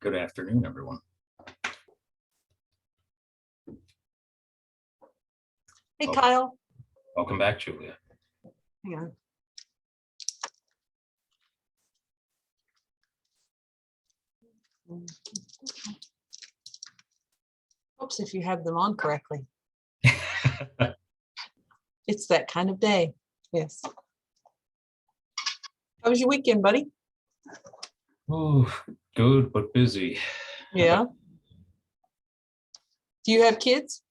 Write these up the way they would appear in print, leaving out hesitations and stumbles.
Good afternoon, everyone. Hey, Welcome. Kyle. Welcome back, Julia. Hang on. Oops, if you have them on correctly. It's that kind of day. Yes. How was your weekend, buddy? Oh, good, but busy. Yeah. Do you have kids?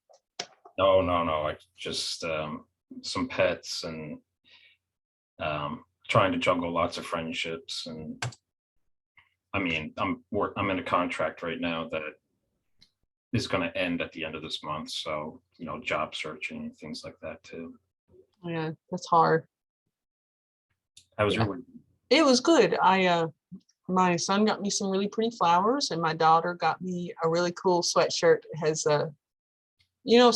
No. I just some pets and trying to juggle lots of friendships. And I mean, I'm in a contract right now that is going to end at the end of this month. So, job searching, things like that too. Yeah, that's hard. How was Yeah. your week? It was good. My son got me some really pretty flowers, and my daughter got me a really cool sweatshirt. It has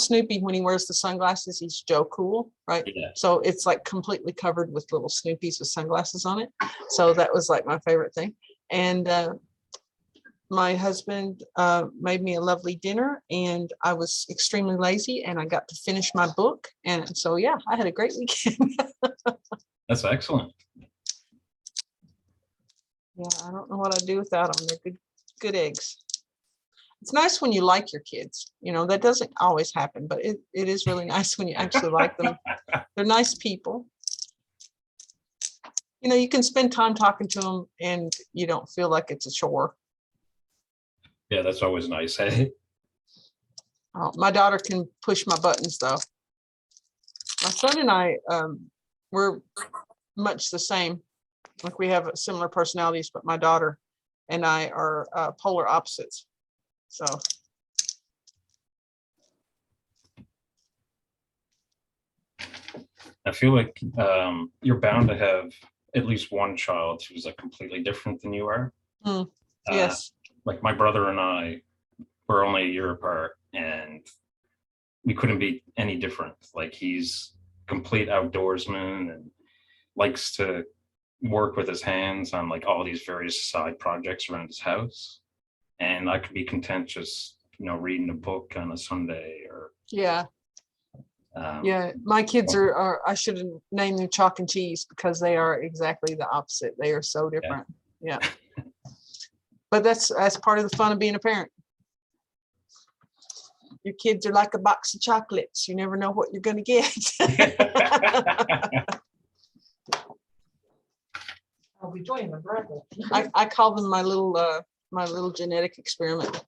Snoopy, when he wears the sunglasses, he's Joe Cool, right? Yeah. So it's like completely covered with little Snoopies with sunglasses on it. So that was like my favorite thing. And my husband made me a lovely dinner, and I was extremely lazy, and I got to finish my book. And so, yeah, I had a great weekend. That's excellent. Yeah, I don't know what I'd do without them. They're good eggs. It's nice when you like your kids. That doesn't always happen, but it is really nice when you actually like them. They're nice people. You can spend time talking to them and you don't feel like it's a chore. Yeah, that's always nice. Hey. Oh, my daughter can push my buttons though. My son and I, we're much the same. Like we have similar personalities, but my daughter and I are polar opposites. So. I feel like you're bound to have at least one child who's like completely different than you are. Yes. Like my brother and I were only a year apart, and we couldn't be any different. Like he's complete outdoorsman and likes to work with his hands on like all these various side projects around his house. And I could be content just, reading a book on a Sunday or. Yeah. Yeah, my kids are I should have named them chalk and cheese because they are exactly the opposite. They are so different. Yeah. But that's part of the fun of being a parent. Your kids are like a box of chocolates. You never know what you're going to get. I'll be joining my brother. I call them my little genetic experiment.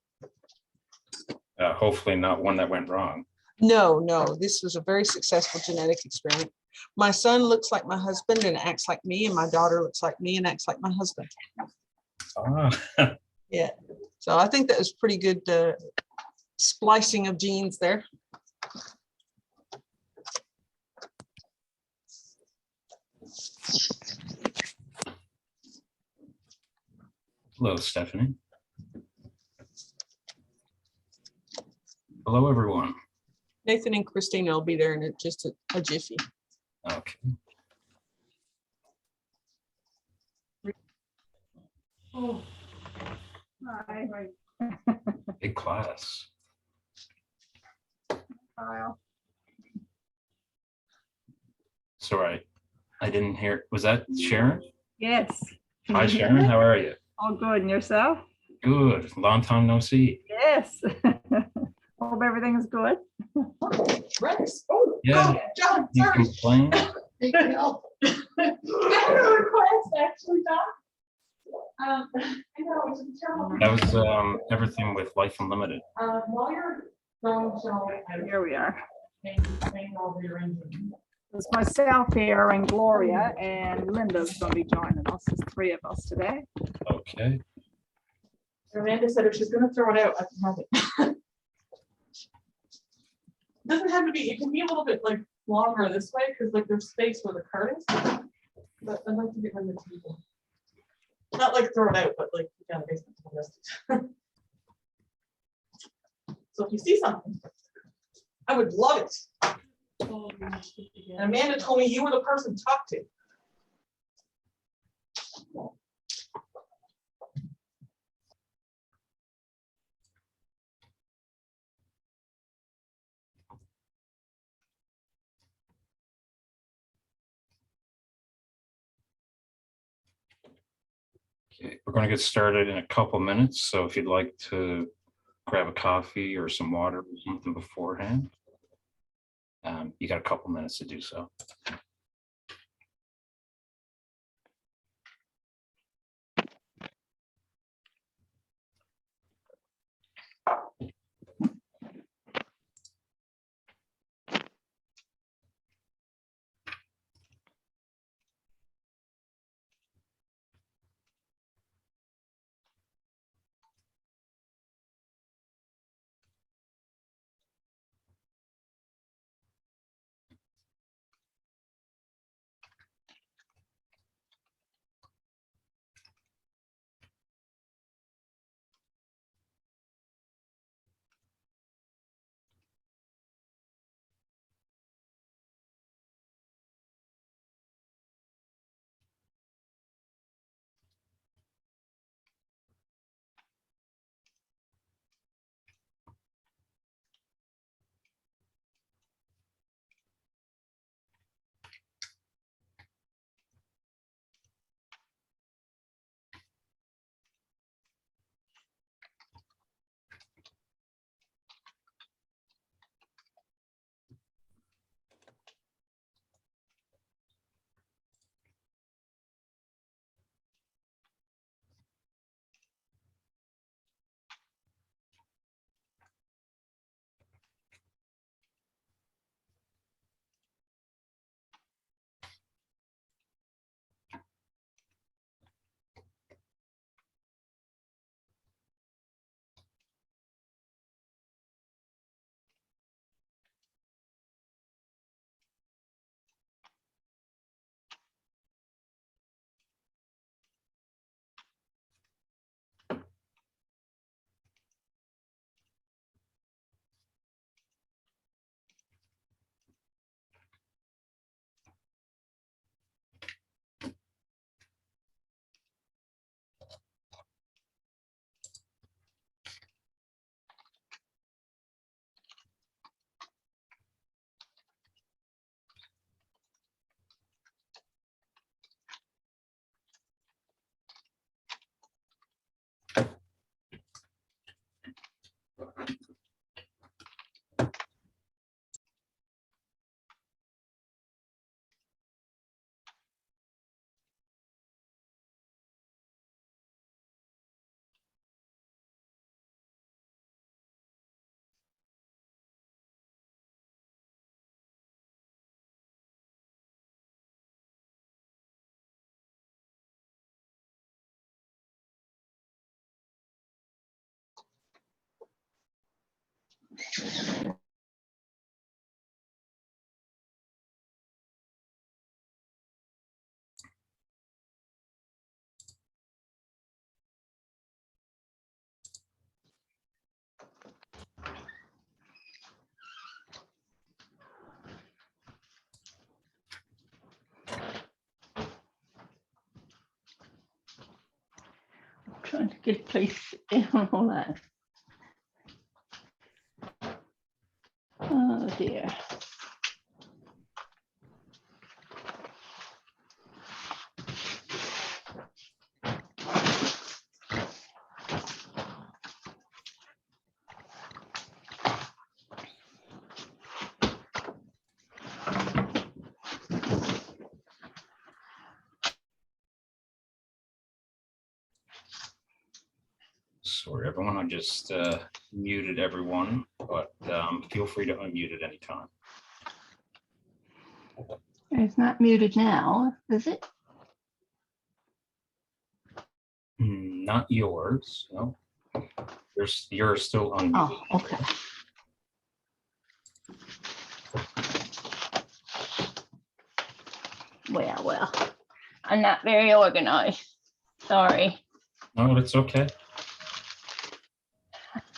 Hopefully not one that went wrong. No, this was a very successful genetic experiment. My son looks like my husband and acts like me, and my daughter looks like me and acts like my husband. Yeah. So I think that was pretty good splicing of genes there. Hello, Stephanie. Hello, everyone. Nathan and Christina will be there in just a jiffy. Okay. Oh. Hi. Big class. Kyle. Sorry, I didn't hear. Was that Sharon? Yes. Hi, Sharon. How are you? All good. And yourself? Good. Long time no see. Yes. Hope everything's good. Rex. Oh, Yeah. John, You sorry. complain? I have a request, actually, John. I know it's a terrible. That was everything with Life Unlimited. While you're going, so Here we are. hang all the arrangements. It's myself here and Gloria and Linda's going to be joining us. There's 3 of us today. Okay. Amanda said if she's going to throw it out, I can have it. Doesn't have to be. It can be a little bit like longer this way because like there's space where the card is. But I'd like to get rid of the people. Not like throw it out, but like down the basement to the rest. So if you see something, I would love it. And Amanda told me you were the person to talk to. Okay, we're going to get started in a couple minutes. So if you'd like to grab a coffee or some water or something beforehand, you got a couple minutes to do so. Trying to get a place on all that. Oh dear. Sorry, everyone. I just muted everyone, but feel free to unmute at any time. It's not muted now, is it? Not yours. No, you're still unmuted. Oh, okay. Well, I'm not very organized. Sorry. No, it's okay.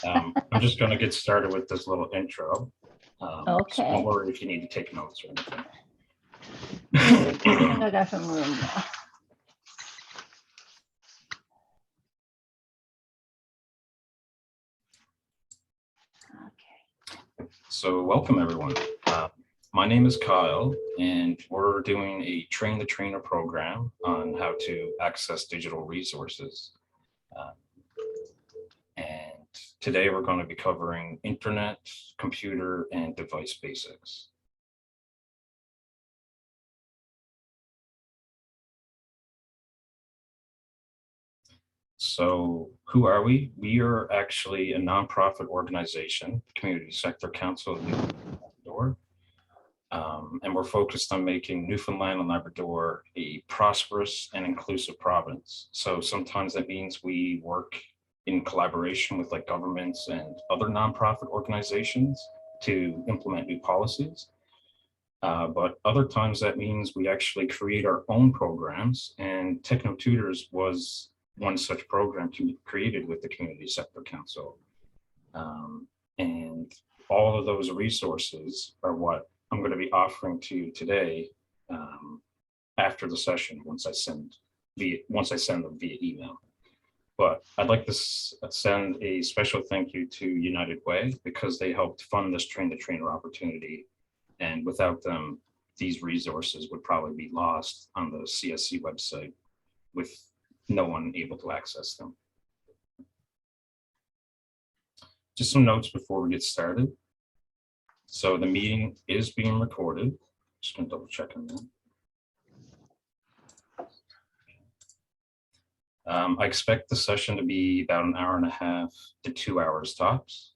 I'm just going to get started with this little intro. So Okay. don't worry if you need to take notes or anything. I think I got some room now. Okay. So welcome, everyone. My name is Kyle, and we're doing a train the trainer program on how to access digital resources. And today we're going to be covering internet, computer, and device basics. So who are we? We are actually a nonprofit organization, Community Sector Council of Newfoundland and Labrador. And we're focused on making Newfoundland and Labrador a prosperous and inclusive province. So sometimes that means we work in collaboration with like governments and other nonprofit organizations to implement new policies. But other times that means we actually create our own programs, and Techno Tutors was one such program created with the Community Sector Council. And all of those resources are what I'm going to be offering to you today after the session once I send them via email. But I'd like to send a special thank you to United Way because they helped fund this train the trainer opportunity. And without them, these resources would probably be lost on the CSC website with no one able to access them. Just some notes before we get started. So the meeting is being recorded. Just gonna double check on that. I expect the session to be about an hour and a half to 2 hours tops.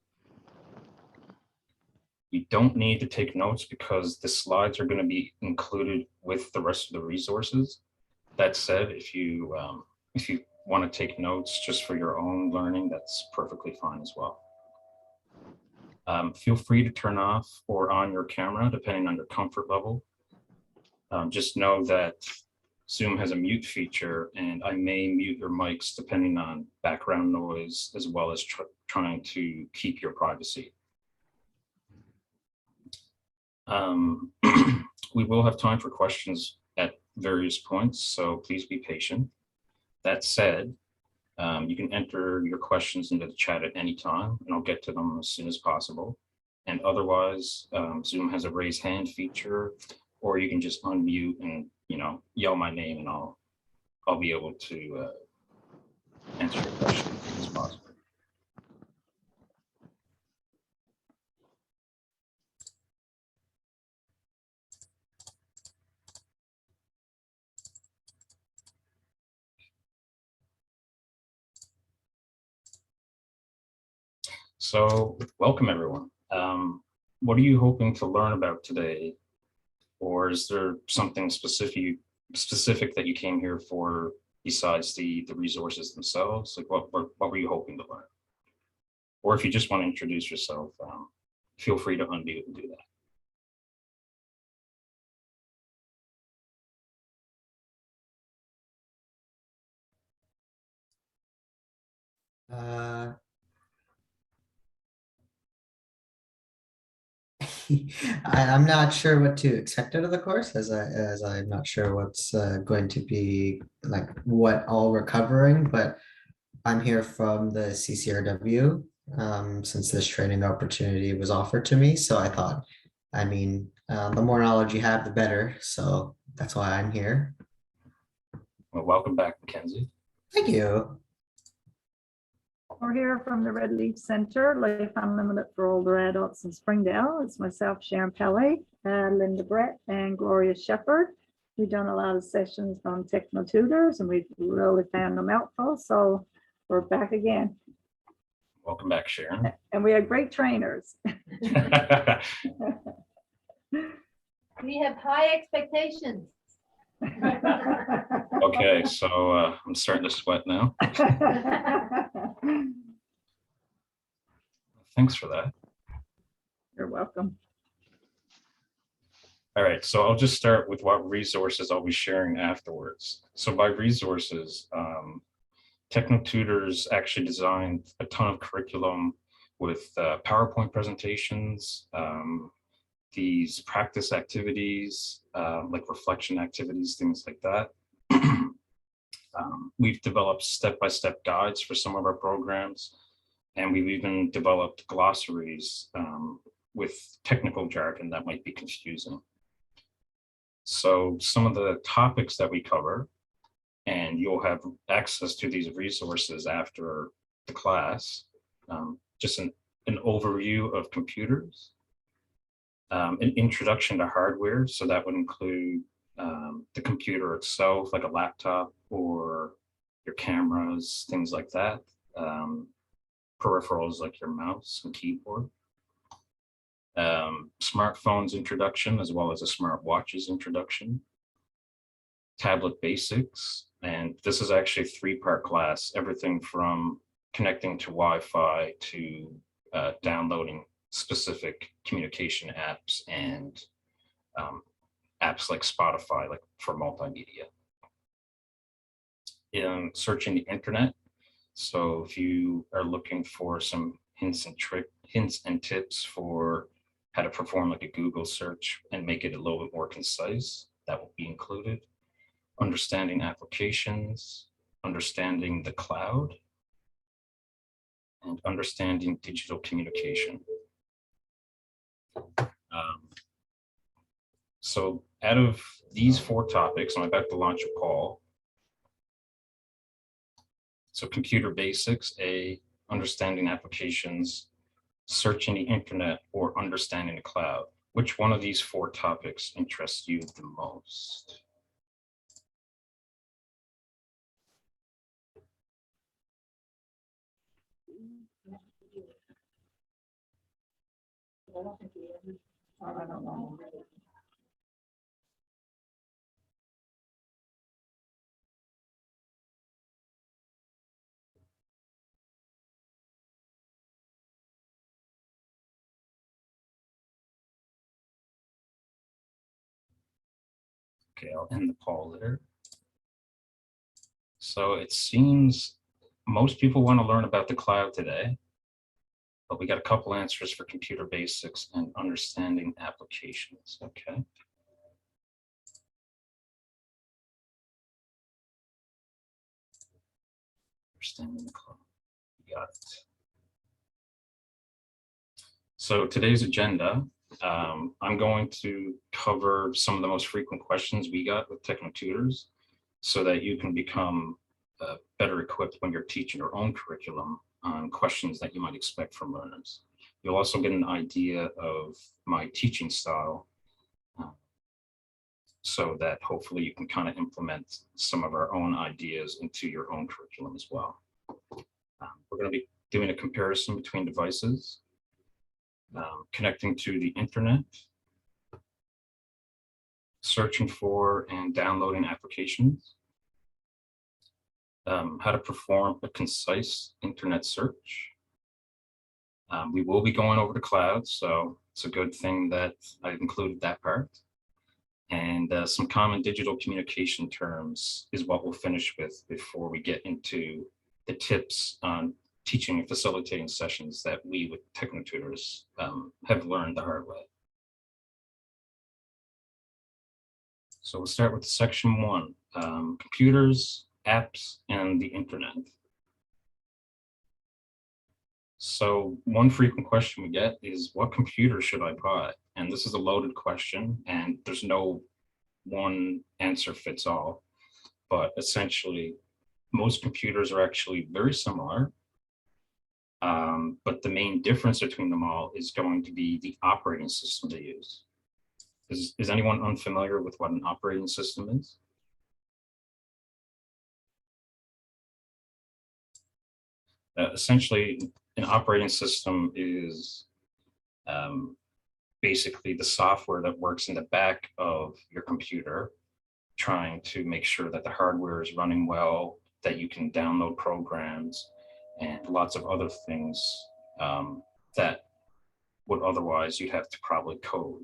You don't need to take notes because the slides are going to be included with the rest of the resources. That said, if you want to take notes just for your own learning, that's perfectly fine as well. Feel free to turn off or on your camera depending on your comfort level. Just know that Zoom has a mute feature, and I may mute your mics depending on background noise, as well as trying to keep your privacy. We will have time for questions at various points, so please be patient. That said, you can enter your questions into the chat at any time, and I'll get to them as soon as possible. And otherwise, Zoom has a raise hand feature, or you can just unmute and yell my name, and I'll be able to answer your question as soon as possible. So welcome everyone. What are you hoping to learn about today? Or is there something specific that you came here for besides the resources themselves? Like what were you hoping to learn? Or if you just want to introduce yourself, feel free to unmute and do that. I'm not sure what to expect out of the course, as I'm not sure what's going to be like what all we're covering, but I'm here from the CCRW since this training opportunity was offered to me. So I thought, the more knowledge you have, the better. So that's why I'm here. Well, welcome back, Mackenzie. Thank you. We're here from the Red Leaf Center, Life Unlimited for Older Adults in Springdale. It's myself, Sharon Pele, Linda Brett, and Gloria Shepherd. We've done a lot of sessions on Techno Tutors, and we've really found them helpful. So we're back again. Welcome back, Sharon. And we have great trainers. We have high expectations. Okay, so I'm starting to sweat now. Thanks for that. You're welcome. All right, so I'll just start with what resources I'll be sharing afterwards. So by resources, Techno Tutors actually designed a ton of curriculum with PowerPoint presentations, these practice activities, like reflection activities, things like that. We've developed step-by-step guides for some of our programs, and we've even developed glossaries with technical jargon that might be confusing. So some of the topics that we cover, and you'll have access to these resources after the class, just an overview of computers, an introduction to hardware. So that would include the computer itself, like a laptop or your cameras, things like that. Peripherals like your mouse and keyboard. Smartphones introduction, as well as a smartwatches introduction. Tablet basics, and this is actually a 3-part class, everything from connecting to Wi-Fi to downloading specific communication apps and apps like Spotify, like for multimedia. In searching the internet, so if you are looking for some hints and tips for how to perform like a Google search and make it a little bit more concise, that will be included. Understanding applications, understanding the cloud, and understanding digital communication. So out of these 4 topics, I'm about to launch a poll. So computer basics, A, understanding applications, searching the internet, or understanding the cloud. Which one of these 4 topics interests you the most? I don't know. Okay, I'll end the poll there. So it seems most people want to learn about the cloud today, but we got a couple answers for computer basics and understanding applications. Okay. Understanding the cloud. Got it. So today's agenda, I'm going to cover some of the most frequent questions we got with Techno Tutors so that you can become better equipped when you're teaching your own curriculum on questions that you might expect from learners. You'll also get an idea of my teaching style so that hopefully you can kind of implement some of our own ideas into your own curriculum as well. We're going to be doing a comparison between devices, connecting to the internet, searching for and downloading applications, how to perform a concise internet search. We will be going over the cloud, so it's a good thing that I've included that part. And some common digital communication terms is what we'll finish with before we get into the tips on teaching and facilitating sessions that we with Techno Tutors have learned the hard way. So we'll start with section 1, computers, apps, and the internet. So one frequent question we get is, what computer should I buy? And this is a loaded question, and there's no one answer fits all. But essentially, most computers are actually very similar. But the main difference between them all is going to be the operating system they use. Is anyone unfamiliar with what an operating system is? Essentially, an operating system is basically the software that works in the back of your computer, trying to make sure that the hardware is running well, that you can download programs and lots of other things that would otherwise you'd have to probably code.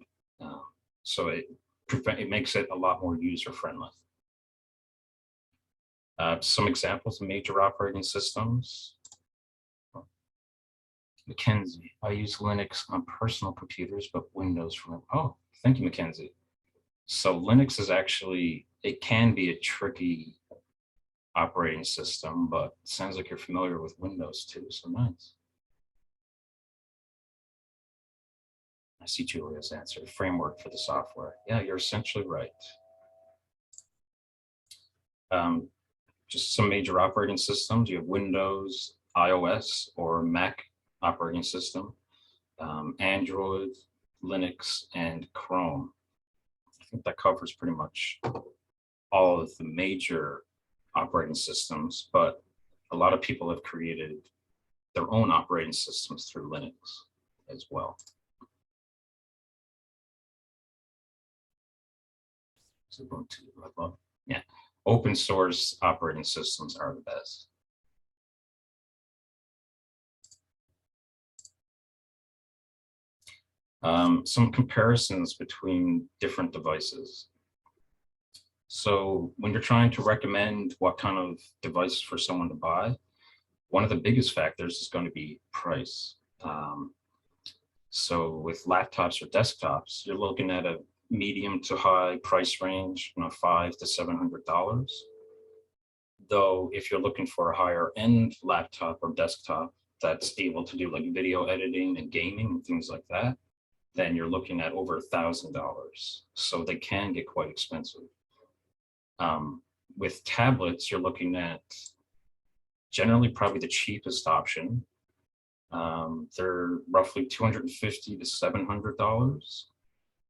So it makes it a lot more user-friendly. Some examples of major operating systems. Mackenzie, I use Linux on personal computers, but Windows for, oh, thank you, Mackenzie. So Linux is actually, it can be a tricky operating system, but it sounds like you're familiar with Windows too, so nice. I see Julia's answer, framework for the software. Yeah, you're essentially right. Just some major operating systems. You have Windows, iOS, or Mac operating system, Android, Linux, and Chrome. I think that covers pretty much all of the major operating systems, but a lot of people have created their own operating systems through Linux as well. So going to, yeah, open source operating systems are the best. Some comparisons between different devices. So when you're trying to recommend what kind of device for someone to buy, one of the biggest factors is going to be price. So with laptops or desktops, you're looking at a medium to high price range, $500 to $700. Though if you're looking for a higher end laptop or desktop that's able to do like video editing and gaming and things like that, then you're looking at over $1,000. So they can get quite expensive. With tablets, you're looking at generally probably the cheapest option. They're roughly $250 to $700.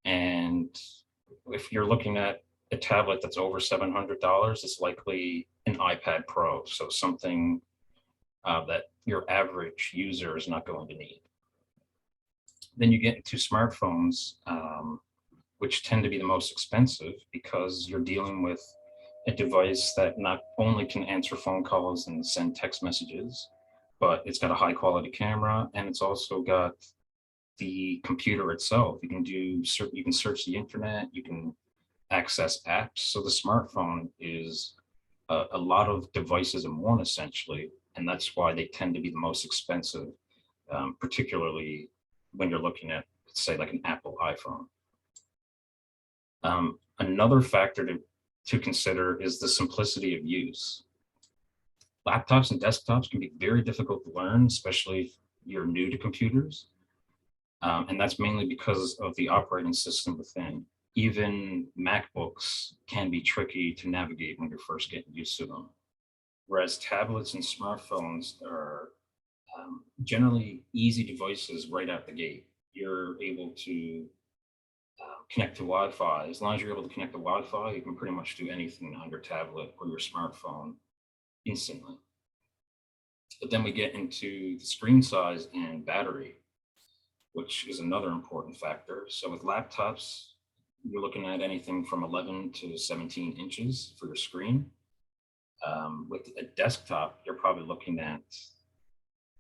And if you're looking at a tablet that's over $700, it's likely an iPad Pro. So something that your average user is not going to need. Then you get into smartphones, which tend to be the most expensive because you're dealing with a device that not only can answer phone calls and send text messages, but it's got a high quality camera, and it's also got the computer itself. You can search the internet, you can access apps. So the smartphone is a lot of devices in one essentially, and that's why they tend to be the most expensive, particularly when you're looking at, say, like an Apple iPhone. Another factor to consider is the simplicity of use. Laptops and desktops can be very difficult to learn, especially if you're new to computers. And that's mainly because of the operating system within. Even MacBooks can be tricky to navigate when you're first getting used to them. Whereas tablets and smartphones are generally easy devices right out the gate. You're able to connect to Wi-Fi. As long as you're able to connect to Wi-Fi, you can pretty much do anything on your tablet or your smartphone instantly. But then we get into the screen size and battery, which is another important factor. So with laptops, you're looking at anything from 11 to 17 inches for your screen. With a desktop, you're probably looking at,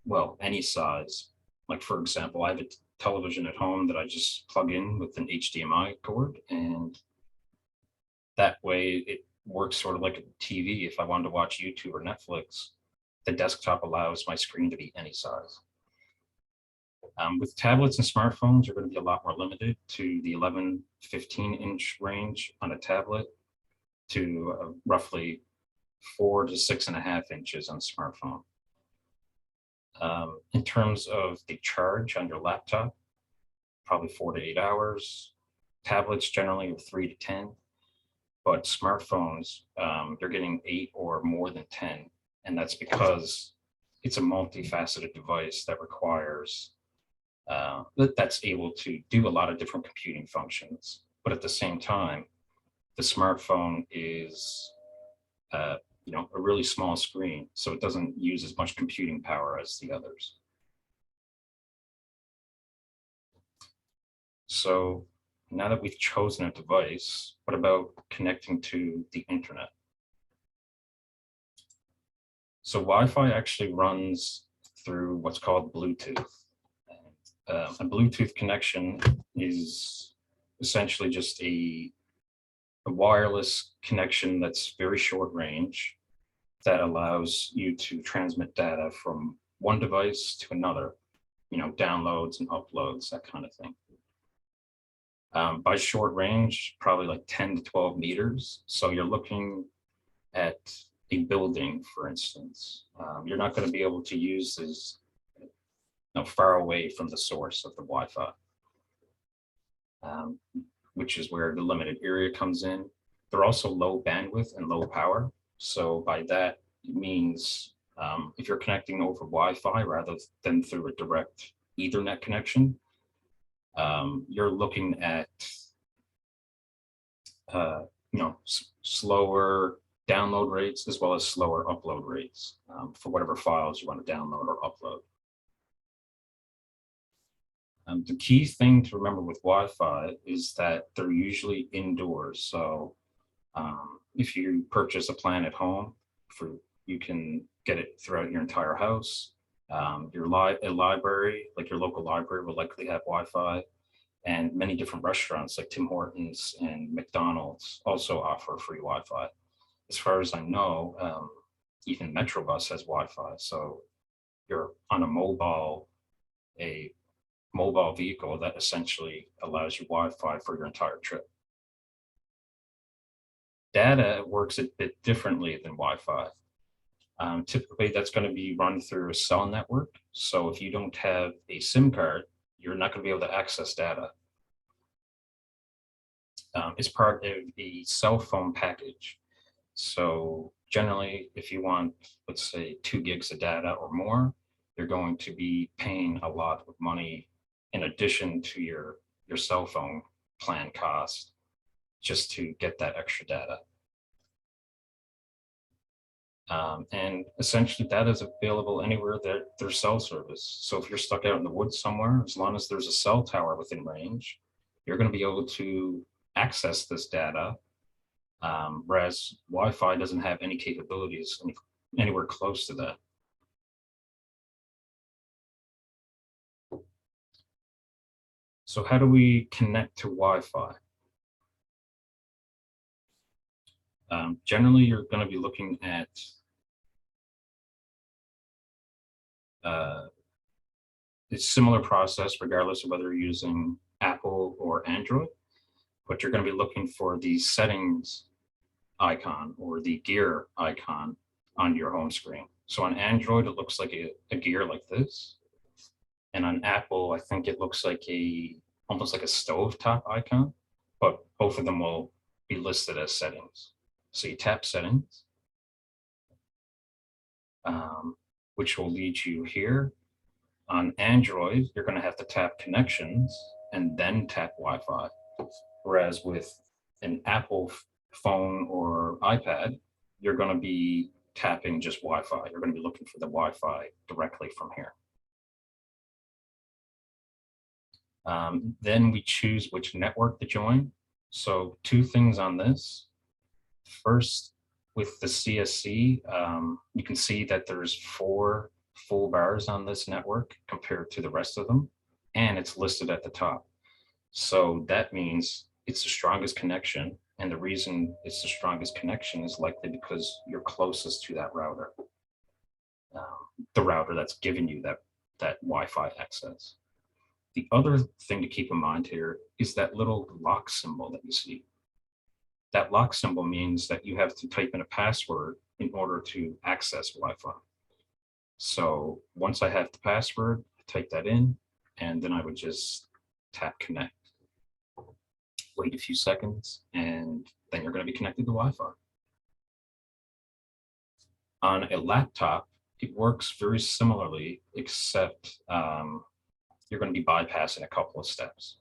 well, any size. Like for example, I have a television at home that I just plug in with an HDMI cord, and that way it works sort of like a TV. If I wanted to watch YouTube or Netflix, the desktop allows my screen to be any size. With tablets and smartphones, you're going to be a lot more limited to the 11, 15-inch range on a tablet to roughly 4 to 6.5 inches on a smartphone. In terms of the charge on your laptop, probably 4 to 8 hours. Tablets generally are 3 to 10, but smartphones, you're getting 8 or more than 10. And that's because it's a multifaceted device that requires that's able to do a lot of different computing functions. But at the same time, the smartphone is a really small screen, so it doesn't use as much computing power as the others. So now that we've chosen a device, what about connecting to the internet? So Wi-Fi actually runs through what's called Bluetooth. A Bluetooth connection is essentially just a wireless connection that's very short range that allows you to transmit data from one device to another, downloads and uploads, that kind of thing. By short range, probably like 10 to 12 meters. So you're looking at a building, for instance. You're not going to be able to use this far away from the source of the Wi-Fi. um, which is where the limited area comes in. They're also low bandwidth and low power. So by that, it means if you're connecting over Wi-Fi rather than through a direct Ethernet connection, you're looking at slower download rates as well as slower upload rates for whatever files you want to download or upload. The key thing to remember with Wi-Fi is that they're usually indoors. So if you purchase a plan at home, you can get it throughout your entire house. A library, like your local library, will likely have Wi-Fi, and many different restaurants like Tim Hortons and McDonald's also offer free Wi-Fi. As far as I know, even Metrobus has Wi-Fi. So you're on a mobile vehicle that essentially allows you Wi-Fi for your entire trip. Data works a bit differently than Wi-Fi. Typically, that's going to be run through a cell network. So if you don't have a SIM card, you're not going to be able to access data. It's part of the cell phone package. So generally, if you want, let's say, 2 gigs of data or more, you're going to be paying a lot of money in addition to your cell phone plan cost just to get that extra data. And essentially that is available anywhere that there's cell service. So if you're stuck out in the woods somewhere, as long as there's a cell tower within range, you're going to be able to access this data. Whereas Wi-Fi doesn't have any capabilities anywhere close to that. So how do we connect to Wi-Fi? Generally, you're going to be looking at a similar process, regardless of whether you're using Apple or Android, but you're going to be looking for the settings icon or the gear icon on your home screen. So on Android, it looks like a gear like this. And on Apple, I think it looks like almost like a stovetop icon, but both of them will be listed as settings. So you tap settings, which will lead you here. On Android, you're going to have to tap connections and then tap Wi-Fi. Whereas with an Apple phone or iPad, you're going to be tapping just Wi-Fi. You're going to be looking for the Wi-Fi directly from here. Then we choose which network to join. So 2 things on this. First, with the CSC, you can see that there's 4 full bars on this network compared to the rest of them, and it's listed at the top. So that means it's the strongest connection, and the reason it's the strongest connection is likely because you're closest to that router, the router that's giving you that Wi-Fi access. The other thing to keep in mind here is that little lock symbol that you see. That lock symbol means that you have to type in a password in order to access Wi-Fi. So once I have the password, I type that in, and then I would just tap connect. Wait a few seconds, and then you're going to be connected to Wi-Fi. On a laptop, it works very similarly, except you're going to be bypassing a couple of steps.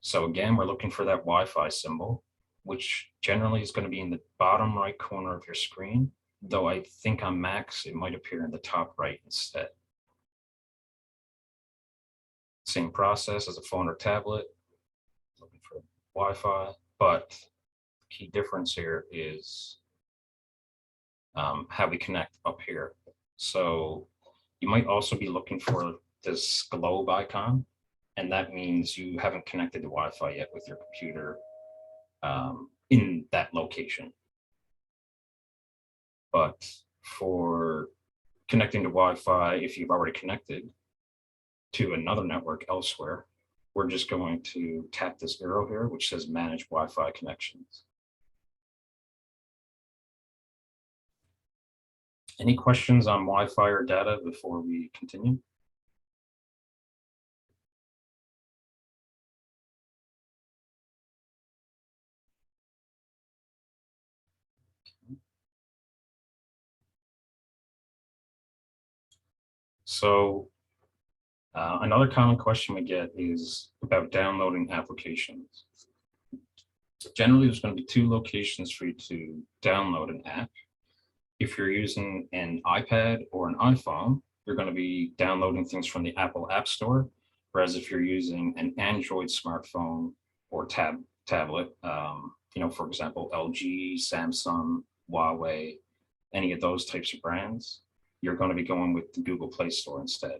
So again, we're looking for that Wi-Fi symbol, which generally is going to be in the bottom right corner of your screen, though I think on Macs, it might appear in the top right instead. Same process as a phone or tablet, looking for Wi-Fi, but the key difference here is how we connect up here. So you might also be looking for this globe icon, and that means you haven't connected to Wi-Fi yet with your computer in that location. But for connecting to Wi-Fi, if you've already connected to another network elsewhere, we're just going to tap this arrow here, which says Manage Wi-Fi Connections. Any questions on Wi-Fi or data before we continue? So another common question we get is about downloading applications. Generally, there's going to be two locations for you to download an app. If you're using an iPad or an iPhone, you're going to be downloading things from the Apple App Store. Whereas if you're using an Android smartphone or tablet, for example, LG, Samsung, Huawei, any of those types of brands, you're going to be going with the Google Play Store instead.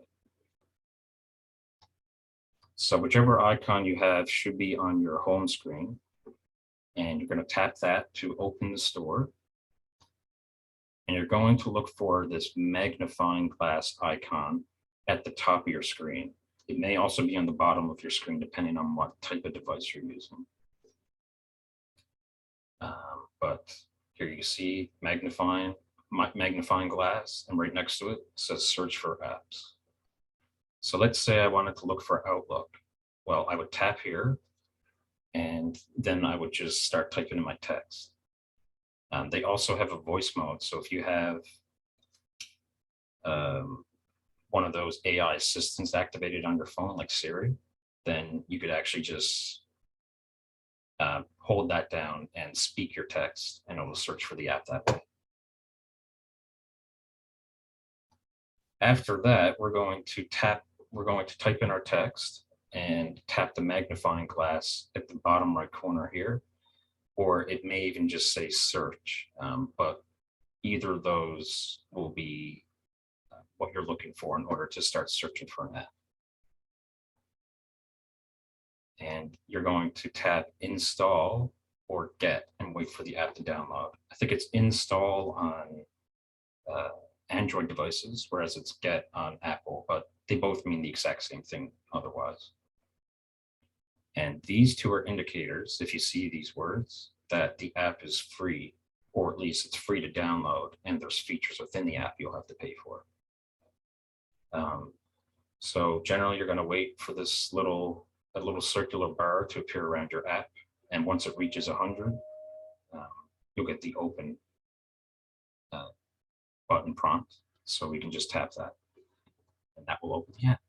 So whichever icon you have should be on your home screen, and you're going to tap that to open the store. And you're going to look for this magnifying glass icon at the top of your screen. It may also be on the bottom of your screen, depending on what type of device you're using. But here you see magnifying glass, and right next to it says search for apps. So let's say I wanted to look for Outlook. Well, I would tap here, and then I would just start typing in my text. They also have a voice mode. So if you have one of those AI assistants activated on your phone, like Siri, then you could actually just hold that down and speak your text, and it will search for the app that way. After that, we're going to type in our text and tap the magnifying glass at the bottom right corner here, or it may even just say search, but either of those will be what you're looking for in order to start searching for an app. And you're going to tap install or get and wait for the app to download. I think it's install on Android devices, whereas it's get on Apple, but they both mean the exact same thing otherwise. And these two are indicators, if you see these words, that the app is free, or at least it's free to download, and there's features within the app you'll have to pay for. So generally, you're going to wait for this little circular bar to appear around your app, and once it reaches 100, you'll get the open button prompt. So we can just tap that, and that will open the app.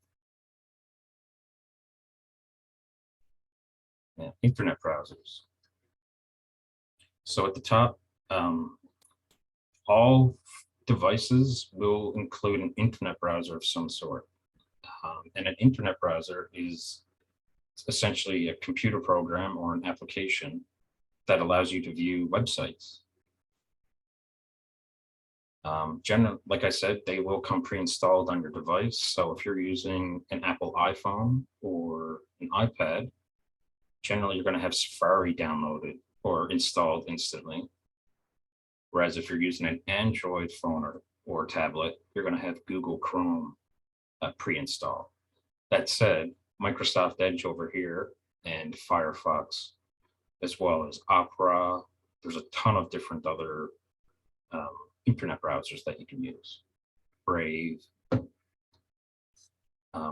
And internet browsers. So at the top, all devices will include an internet browser of some sort. And an internet browser is essentially a computer program or an application that allows you to view websites. Generally, like I said, they will come pre-installed on your device. So if you're using an Apple iPhone or an iPad, generally you're going to have Safari downloaded or installed instantly. Whereas if you're using an Android phone or tablet, you're going to have Google Chrome pre-installed. That said, Microsoft Edge over here and Firefox, as well as Opera, there's a ton of different other internet browsers that you can use. Brave.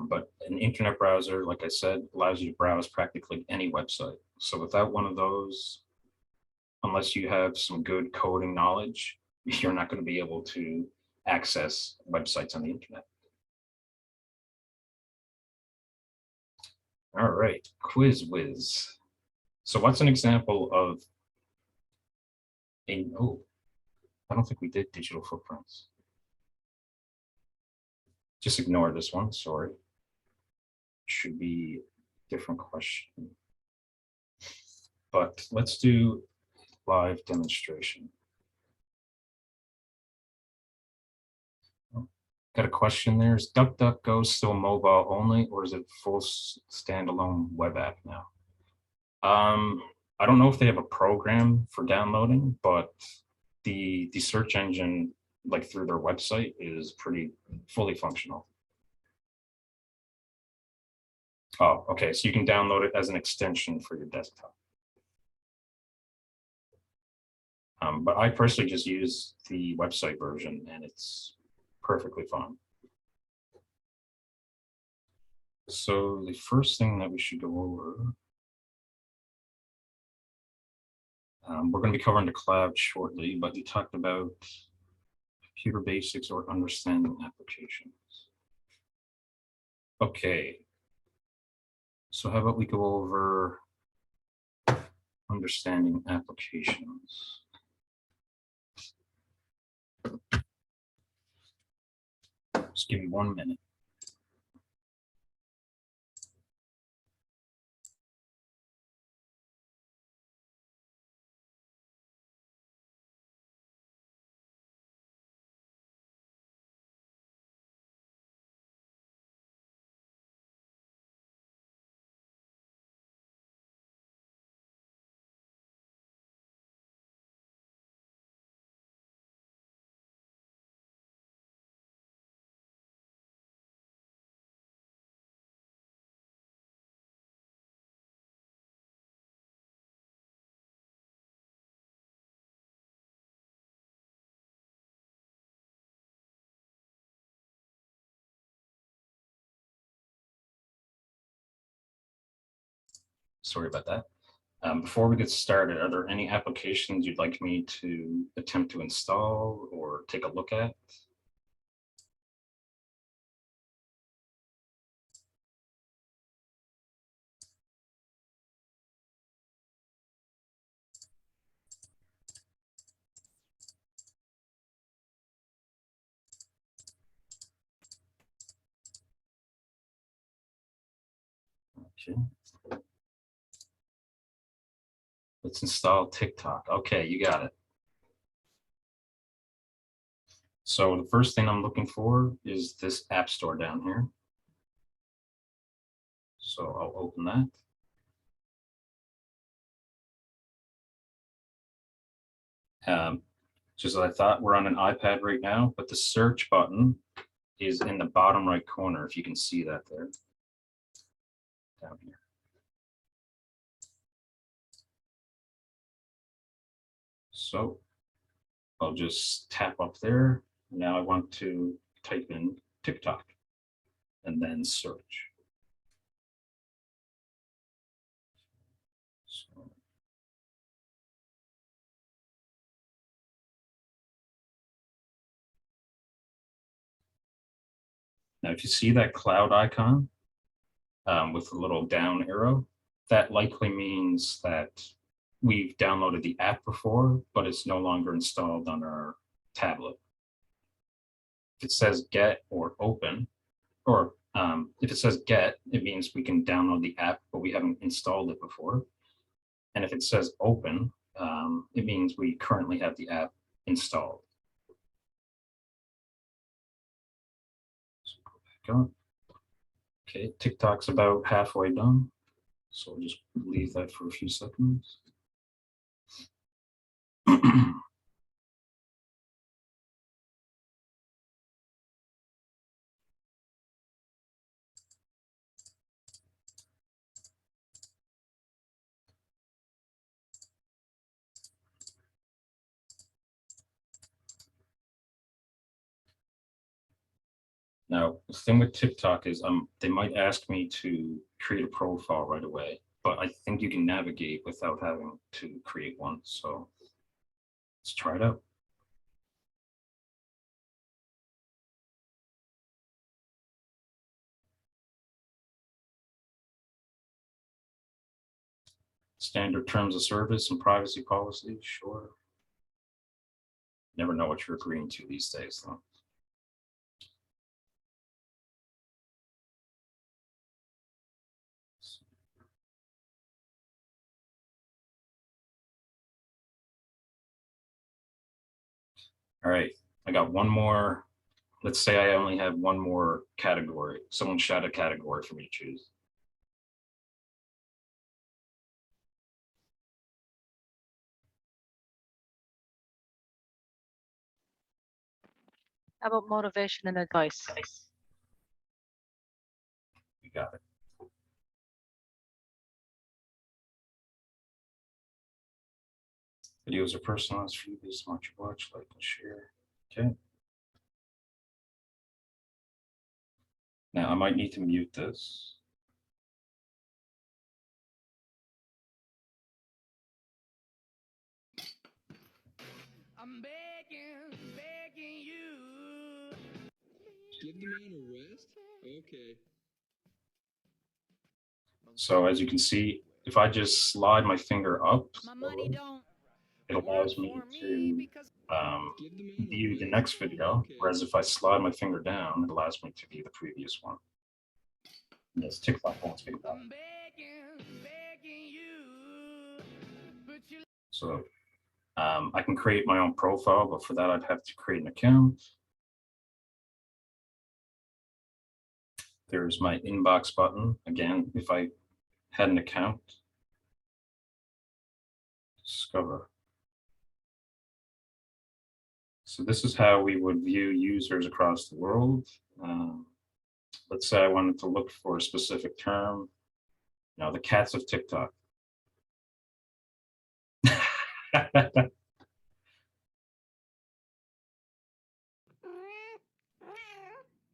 But an internet browser, like I said, allows you to browse practically any website. So without one of those, unless you have some good coding knowledge, you're not going to be able to access websites on the internet. All right, Quiz Whiz. So what's an example of oh, I don't think we did digital footprints. Just ignore this one, sorry. Should be a different question. But let's do live demonstration. Got a question there. Is DuckDuckGo still mobile only, or is it full standalone web app now? I don't know if they have a program for downloading, but the search engine, like through their website, is pretty fully functional. Oh, okay. So you can download it as an extension for your desktop. But I personally just use the website version, and it's perfectly fine. So the first thing that we should go over, we're going to be covering the cloud shortly, but we talked about computer basics or understanding applications. Okay. So how about we go over understanding applications? Just give me 1 minute. Sorry about that. Before we get started, are there any applications you'd like me to attempt to install or take a look at? Okay. Let's install TikTok. Okay, you got it. So the first thing I'm looking for is this app store down here. So I'll open that. Just as I thought, we're on an iPad right now, but the search button is in the bottom right corner, if you can see that there. Down here. So I'll just tap up there. Now I want to type in TikTok and then search. So, now, if you see that cloud icon with the little down arrow, that likely means that we've downloaded the app before, but it's no longer installed on our tablet. If it says get or open, or if it says get, it means we can download the app, but we haven't installed it before. And if it says open, it means we currently have the app installed. So go back up. Okay, TikTok's about halfway done. So we'll just leave that for a few seconds. Now, the thing with TikTok is they might ask me to create a profile right away, but I think you can navigate without having to create one. So let's try it out. Standard terms of service and privacy policy, sure. Never know what you're agreeing to these days, though. All right, I got one more. Let's say I only have one more category. Someone shout a category for me to choose. How about motivation and advice? You got it. Videos are personalized for you based on what you watch, like, and share. Okay. Now I might need to mute this. I'm begging you. Give the man a rest? Okay. So as you can see, if I just slide my finger up, My money don't it allows me work for me to because view the next video, whereas if I slide my finger down, it allows me to view the previous one. Yes, TikTok wants me to that. I'm begging you. But you So I can create my own profile, but for that I'd have to create an account. There's my inbox button. Again, if I had an account, discover. So this is how we would view users across the world. Let's say I wanted to look for a specific term. Now, the cats of TikTok.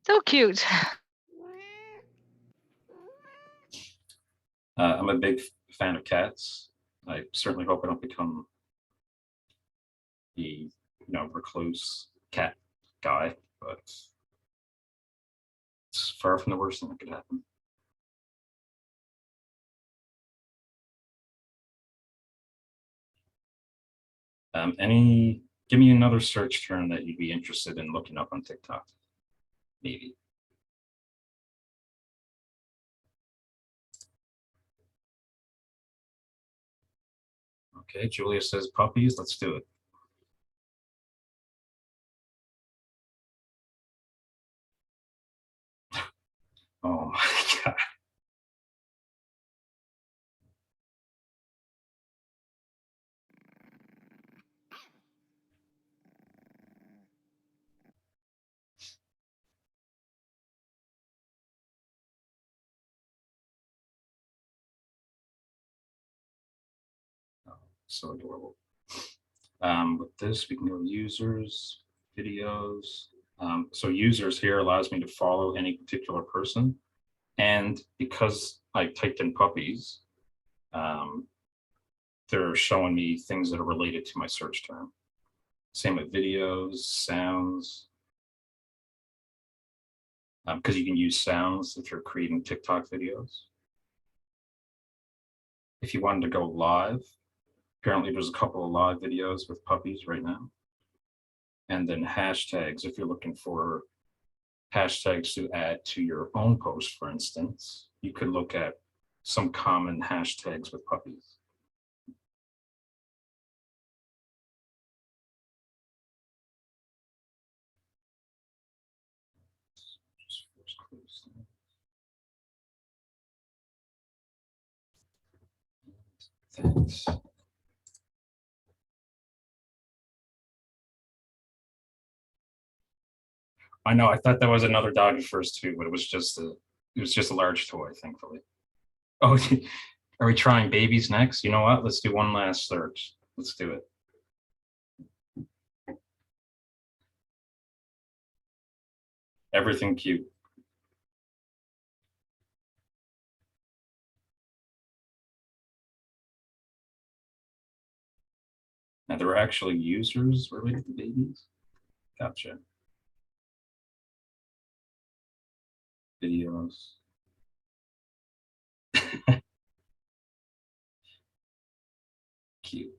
So cute. I'm a big fan of cats. I certainly hope I don't become the recluse cat guy, but it's far from the worst thing that could happen. Give me another search term that you'd be interested in looking up on TikTok, maybe. Okay, Julia says puppies. Let's do it. Oh my God. Oh, so adorable. With this, we can go users, videos. So users here allows me to follow any particular person. And because I typed in puppies, they're showing me things that are related to my search term. Same with videos, sounds. Because you can use sounds if you're creating TikTok videos. If you wanted to go live, apparently there's a couple of live videos with puppies right now. And then hashtags, if you're looking for hashtags to add to your own post, for instance, you could look at some common hashtags with puppies. Just first close that. Thanks. I know, I thought that was another dog at first too, but it was just a large toy, thankfully. Oh, are we trying babies next? You know what? Let's do one last search. Let's do it. Everything cute. Now there are actually users related to babies. Gotcha. Videos. Cute.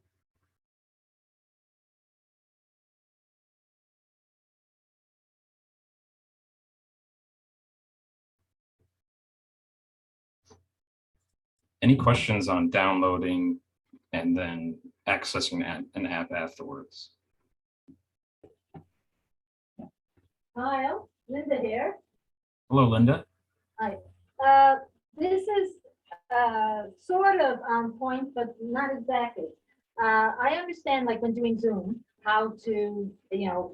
Any questions on downloading and then accessing an app afterwards? Hi, Linda here. Hello, Linda. Hi. This is sort of on point, but not exactly. I understand, like when doing Zoom, how to,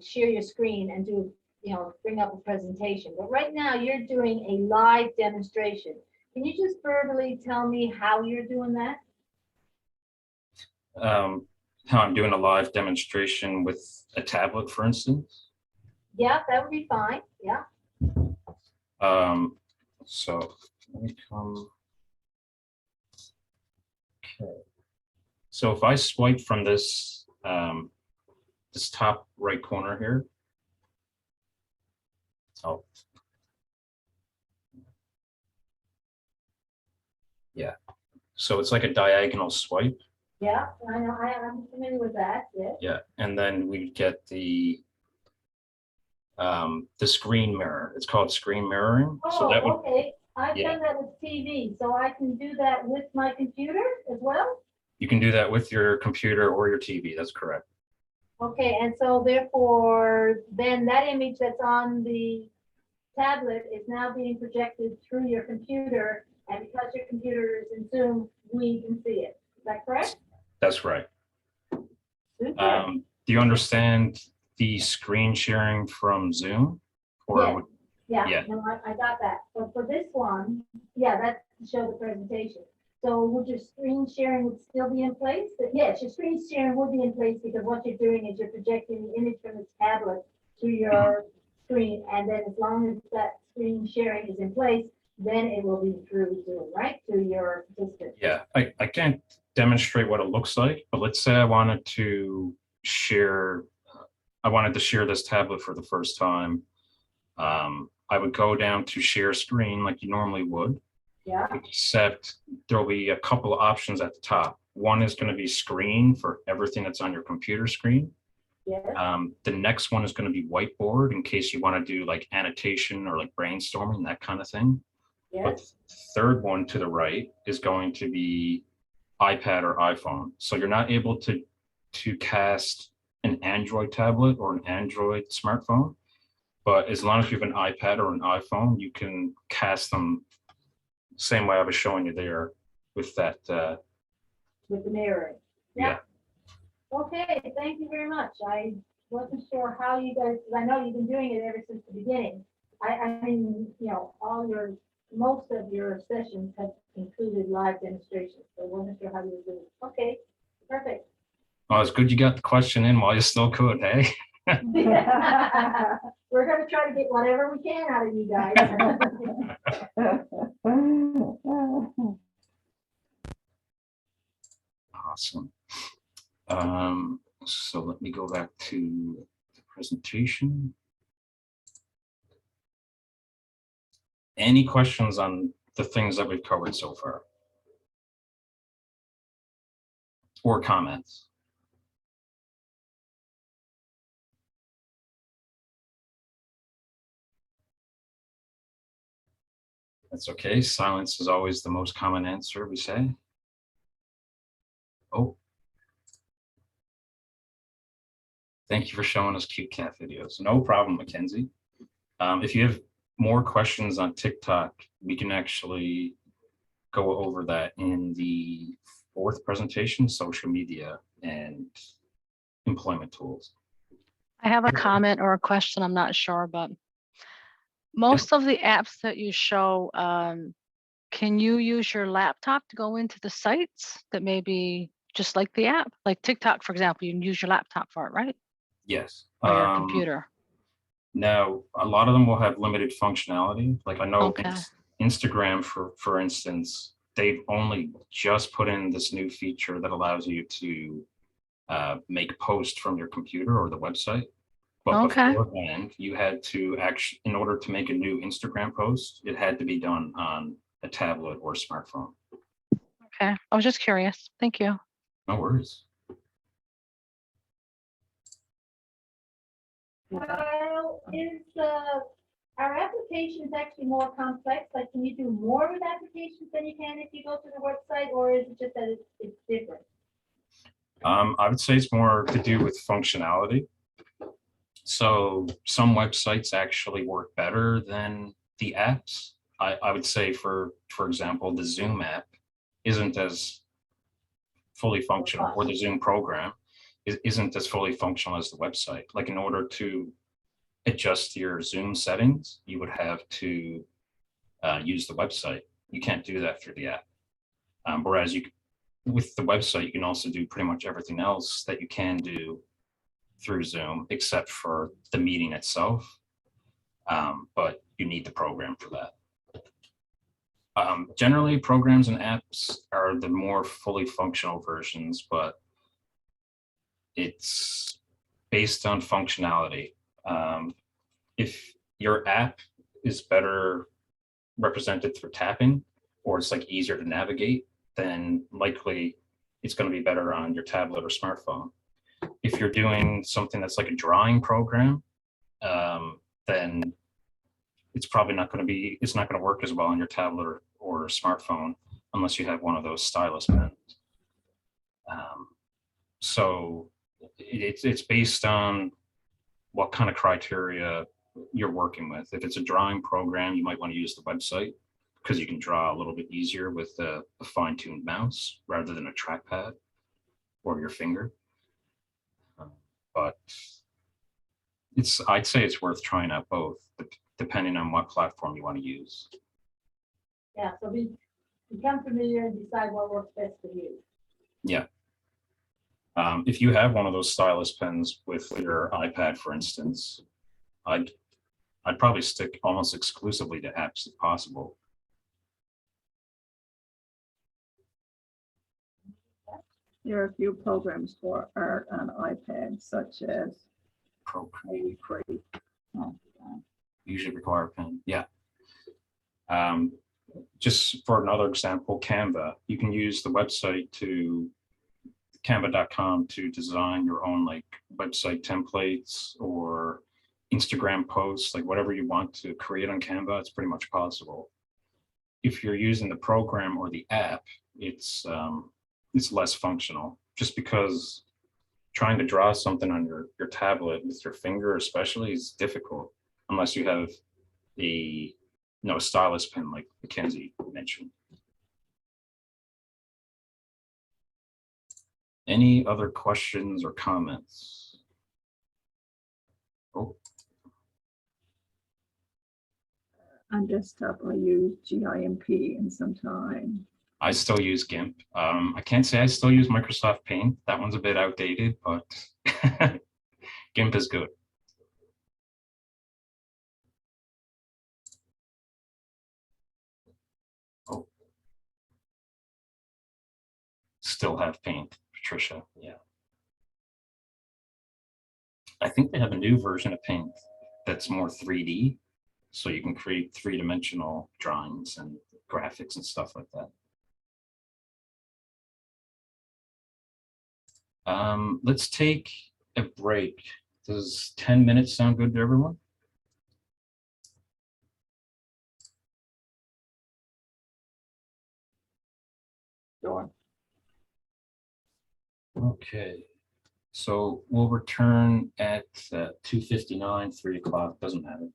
share your screen and do, bring up a presentation. But right now you're doing a live demonstration. Can you just verbally tell me how you're doing that? How I'm doing a live demonstration with a tablet, for instance. Yeah, that would be fine. Yeah. So let me come. Okay. So if I swipe from this this top right corner here. Oh. So it's like a diagonal swipe. Yeah, I know, I'm familiar with that, yes. Yeah, and then we get the screen mirror. It's called screen mirroring. So that Oh, would, okay, I've yeah. done that with TV, so I can do that with my computer as well? you can do that with your computer or your TV. That's correct. Okay, and so therefore, then that image that's on the tablet is now being projected through your computer, and because your computer is in Zoom, we can see it. Is that correct? That's right. Super. Do you understand the screen sharing from Zoom? Or Yes. would- Yeah, yeah. no, I got that. But for this one, yeah, that's to show the presentation. So would your screen sharing would still be in place? Yes, your screen sharing would be in place because what you're doing is you're projecting the image from the tablet to your screen. And then as long as that screen sharing is in place, then it will be through Zoom, right? To your participants. Yeah, I can't demonstrate what it looks like, but let's say I wanted to share this tablet for the first time. I would go down to share screen like you normally would, Yeah, except there'll be a couple of options at the top. One is going to be screen for everything that's on your computer screen. yes, The next one is going to be whiteboard in case you want to do like annotation or like brainstorming, that kind of thing. But yes. the third one to the right is going to be iPad or iPhone. So you're not able to cast an Android tablet or an Android smartphone. But as long as you have an iPad or an iPhone, you can cast them same way I was showing you there with that. With the mirroring. Yeah. Okay, thank you very much. I wasn't sure how you guys, because I know you've been doing it ever since the beginning. I mean, most of your sessions have included live demonstrations, so I wasn't sure how you were doing. Okay, perfect. Well, it's good you got the question in while you still could, hey? We're gonna try to get whatever we can out of you guys. Awesome. So let me go back to the presentation. Any questions on the things that we've covered so far? Or comments? That's okay. Silence is always the most common answer, we say. Oh. Thank you for showing us cute cat videos. No problem, Mackenzie. If you have more questions on TikTok, we can actually go over that in the fourth presentation, social media and employment tools. I have a comment or a question, I'm not sure, but most of the apps that you show, can you use your laptop to go into the sites that may be just like the app? Like TikTok, for example, you can use your laptop for it, right? Yes. Or your computer. Now, a lot of them will have limited functionality. Like I know Okay. Instagram, for instance, they've only just put in this new feature that allows you to make posts from your computer or the website. But Okay. beforehand, you had to actually, in order to make a new Instagram post, it had to be done on a tablet or smartphone. Okay. I was just curious. Thank you. No worries. Well, is our applications actually more complex? Like, can you do more with applications than you can if you go to the website, or is it just that it's different? I would say it's more to do with functionality. So some websites actually work better than the apps. I would say for example, the Zoom app isn't as fully functional, or the Zoom program isn't as fully functional as the website. Like in order to adjust your Zoom settings, you would have to use the website. You can't do that through the app. Whereas with the website, you can also do pretty much everything else that you can do through Zoom, except for the meeting itself. But you need the program for that. Generally, programs and apps are the more fully functional versions, but it's based on functionality. If your app is better represented through tapping, or it's like easier to navigate, then likely it's going to be better on your tablet or smartphone. If you're doing something that's like a drawing program, then it's probably not going to be, it's not going to work as well on your tablet or smartphone unless you have one of those stylus pens. So it's based on what kind of criteria you're working with. If it's a drawing program, you might want to use the website because you can draw a little bit easier with a fine-tuned mouse rather than a trackpad or your finger. But I'd say it's worth trying out both, depending on what platform you want to use. Yeah, so become familiar and decide what works best for you. Yeah. If you have one of those stylus pens with your iPad, for instance, I'd probably stick almost exclusively to apps if possible. There are a few programs for art on iPad, such as Procreate Create. usually require a pen. Yeah. Just for another example, Canva, you can use the website to canva.com to design your own like website templates or Instagram posts, like whatever you want to create on Canva, it's pretty much possible. If you're using the program or the app, it's less functional, just because trying to draw something on your tablet with your finger especially is difficult unless you have a stylus pen like Mackenzie mentioned. Any other questions or comments? Oh, On desktop, I use GIMP and sometime. I still use GIMP. I can't say I still use Microsoft Paint. That one's a bit outdated, but GIMP is good. Oh. Still have Paint, Patricia. Yeah. I think they have a new version of Paint that's more 3D, so you can create three-dimensional drawings and graphics and stuff like that. Let's take a break. Does 10 minutes sound good to everyone? Sure. Okay. So we'll return at 2:59, 3 o'clock, doesn't matter.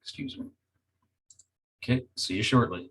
Excuse me. Okay, see you shortly.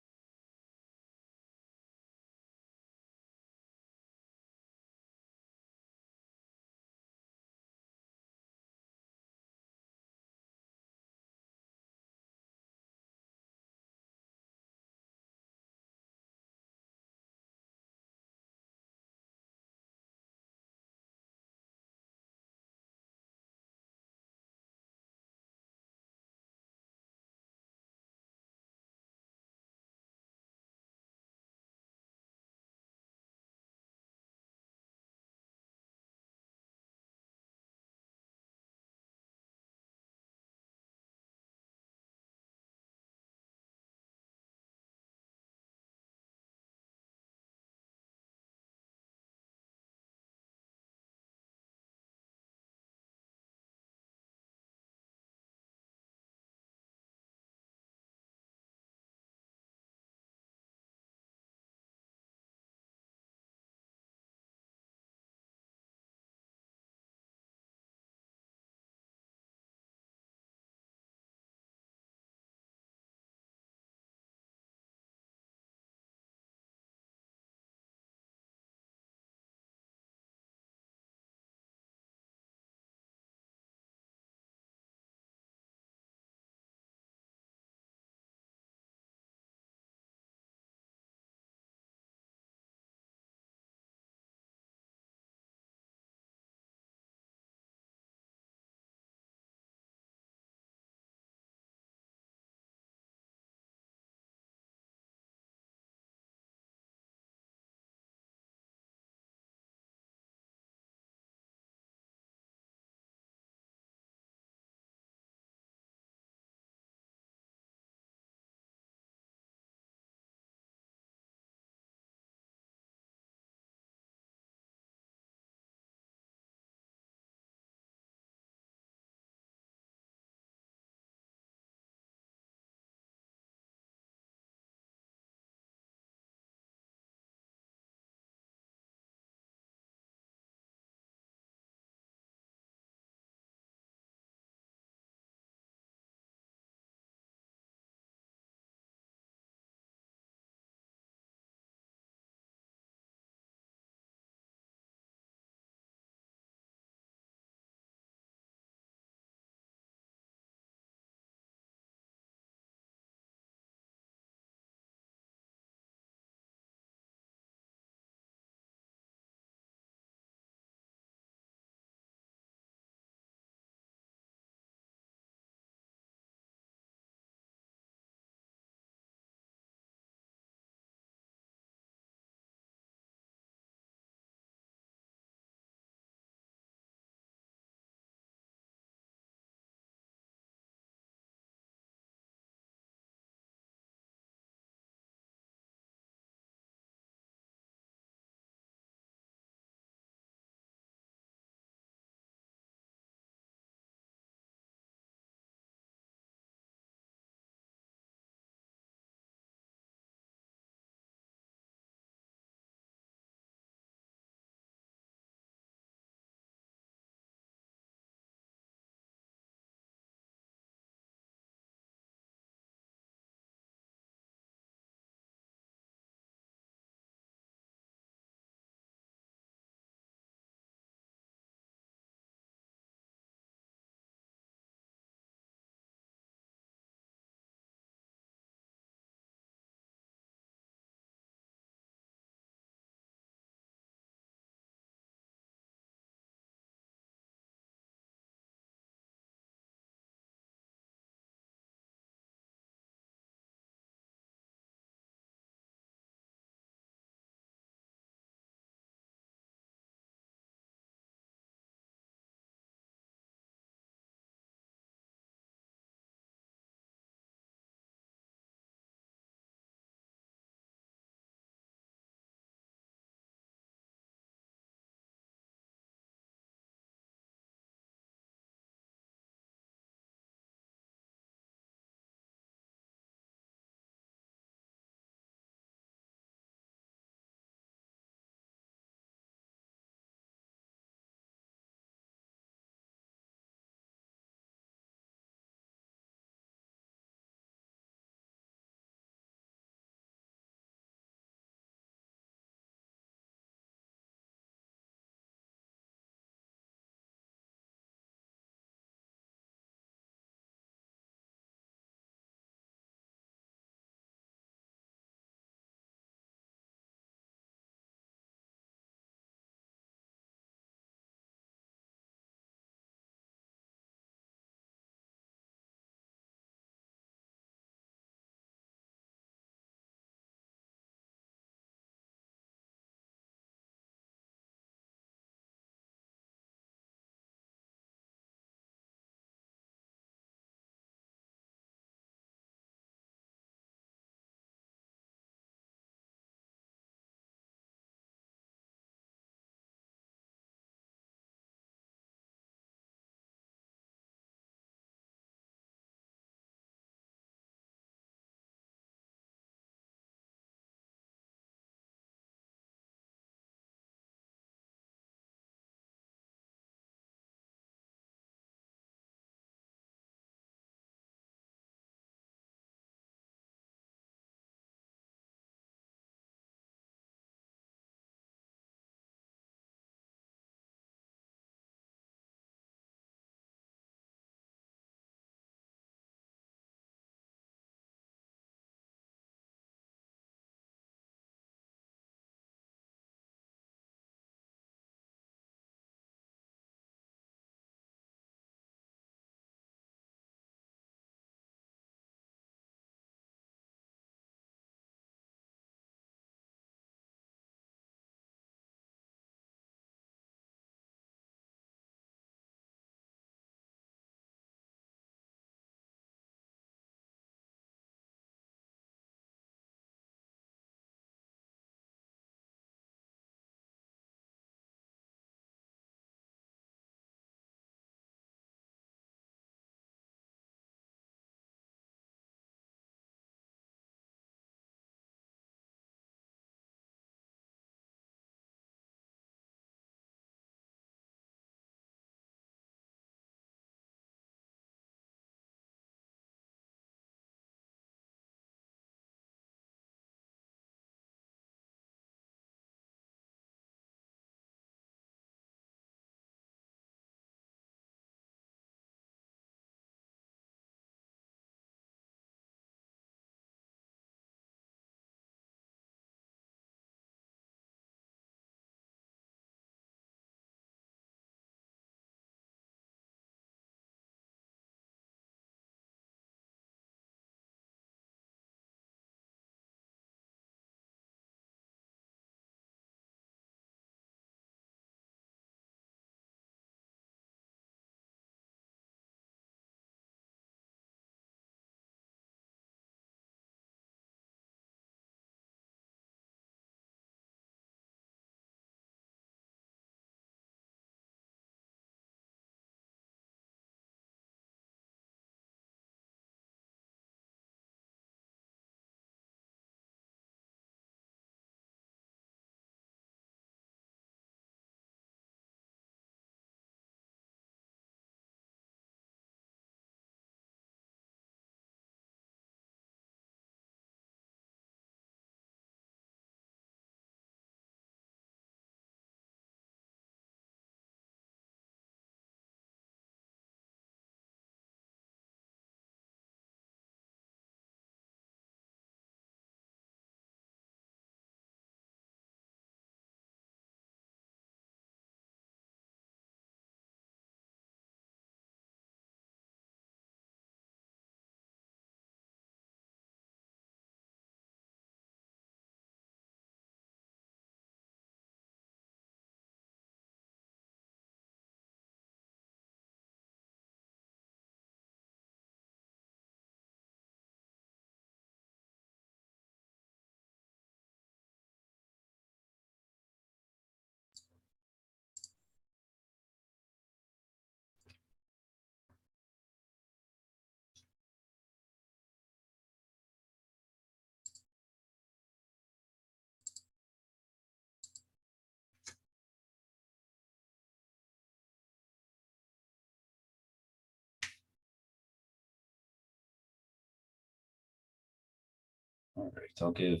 All right, I'll give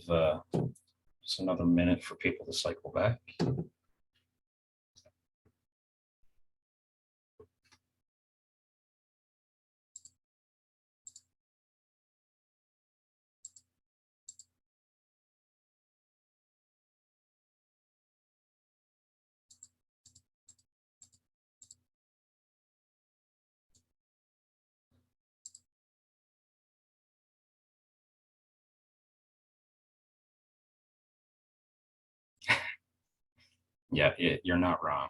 just another minute for people to cycle back. Yeah, you're not wrong.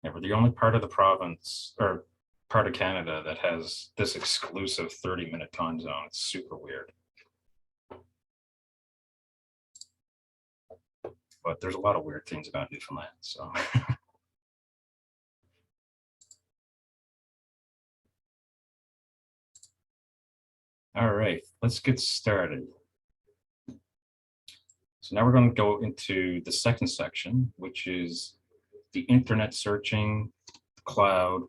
Yeah, we're the only part of the province or part of Canada that has this exclusive 30-minute time zone. It's super weird. But there's a lot of weird things about Newfoundland, so. All right, let's get started. So now we're going to go into the second section, which is the internet searching, cloud,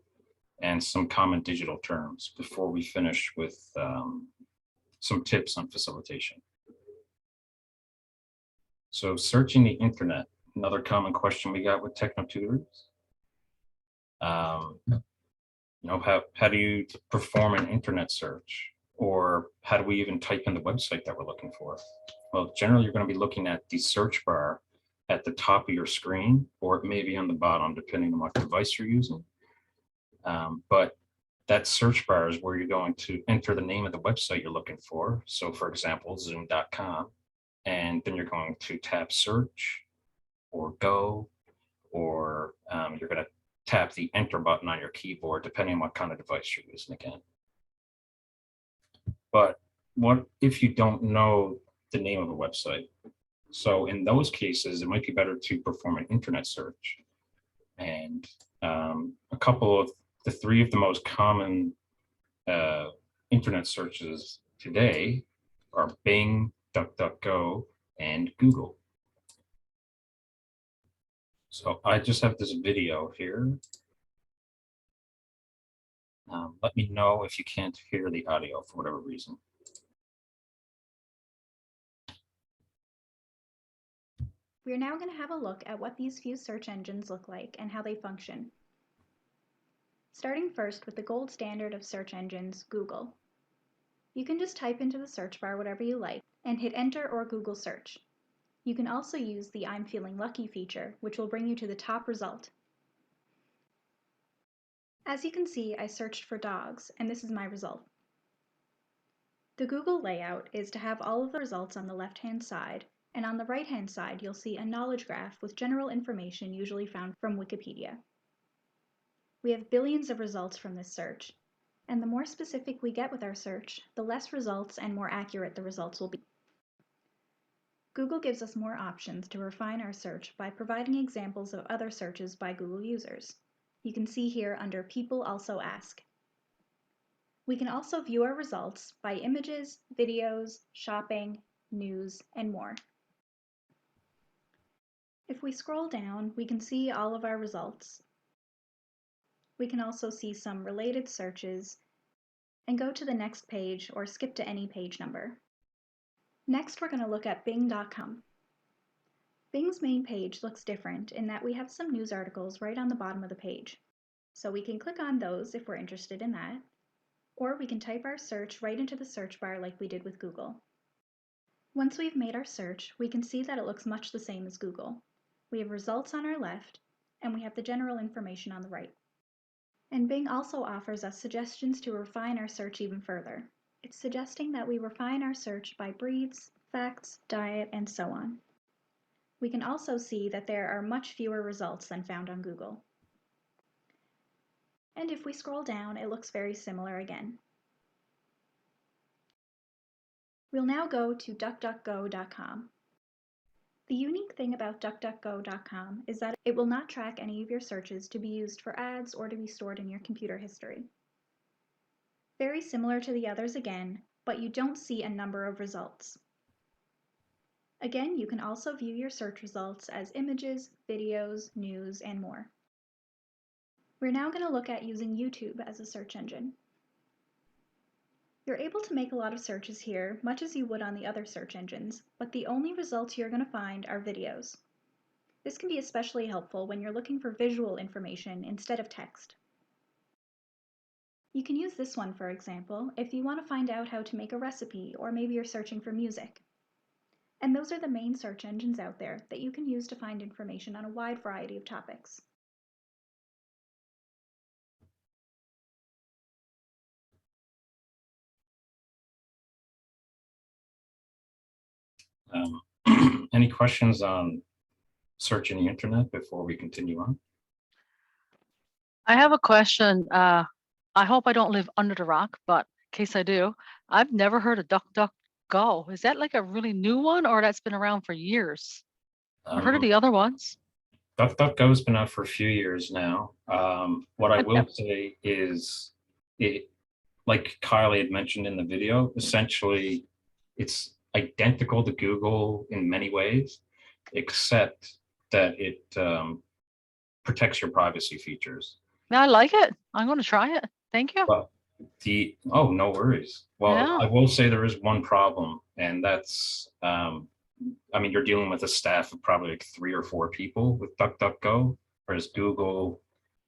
and some common digital terms before we finish with some tips on facilitation. So searching the internet, another common question we got with techno tutors. How do you perform an internet search? Or how do we even type in the website that we're looking for? Well, generally, you're going to be looking at the search bar at the top of your screen, or it may be on the bottom, depending on what device you're using. But that search bar is where you're going to enter the name of the website you're looking for. So for example, zoom.com, and then you're going to tap search or go, or you're going to tap the enter button on your keyboard, depending on what kind of device you're using again. But what if you don't know the name of a website? So in those cases, it might be better to perform an internet search. And a couple of the three of the most common internet searches today are Bing, DuckDuckGo, and Google. So I just have this video here. Let me know if you can't hear the audio for whatever reason. We're now going to have a look at what these few search engines look like and how they function. Starting first with the gold standard of search engines, Google. You can just type into the search bar whatever you like and hit enter or Google search. You can also use the I'm feeling lucky feature, which will bring you to the top result. As you can see, I searched for dogs, and this is my result. The Google layout is to have all of the results on the left-hand side, and on the right-hand side you'll see a knowledge graph with general information usually found from Wikipedia. We have billions of results from this search, and the more specific we get with our search, the less results and more accurate the results will be. Google gives us more options to refine our search by providing examples of other searches by Google users. You can see here under People Also Ask. We can also view our results by images, videos, shopping, news, and more. If we scroll down, we can see all of our results. We can also see some related searches and go to the next page or skip to any page number. Next, we're going to look at Bing.com. Bing's main page looks different in that we have some news articles right on the bottom of the page. So we can click on those if we're interested in that, or we can type our search right into the search bar like we did with Google. Once we've made our search, we can see that it looks much the same as Google. We have results on our left, and we have the general information on the right. And Bing also offers us suggestions to refine our search even further. It's suggesting that we refine our search by breeds, facts, diet, and so on. We can also see that there are much fewer results than found on Google. And if we scroll down, it looks very similar again. We'll now go to DuckDuckGo.com. The unique thing about DuckDuckGo.com is that it will not track any of your searches to be used for ads or to be stored in your computer history. Very similar to the others again, but you don't see a number of results. Again, you can also view your search results as images, videos, news, and more. We're now going to look at using YouTube as a search engine. You're able to make a lot of searches here, much as you would on the other search engines, but the only results you're going to find are videos. This can be especially helpful when you're looking for visual information instead of text. You can use this one, for example, if you want to find out how to make a recipe, or maybe you're searching for music. And those are the main search engines out there that you can use to find information on a wide variety of topics. Any questions on searching the internet before we continue on? I have a question. I hope I don't live under the rock, but in case I do, I've never heard of DuckDuckGo. Is that like a really new one, or that's been around for years? I've heard of the other ones. DuckDuckGo's been out for a few years now. What I I've will never- say is, it, like Kylie had mentioned in the video, essentially it's identical to Google in many ways, except that it protects your privacy features. I like it. I'm going to try it. Thank you. But oh, no worries. Well, Yeah. I will say there is one problem, and that's I mean, you're dealing with a staff of probably like 3 or 4 people with DuckDuckGo, whereas Google,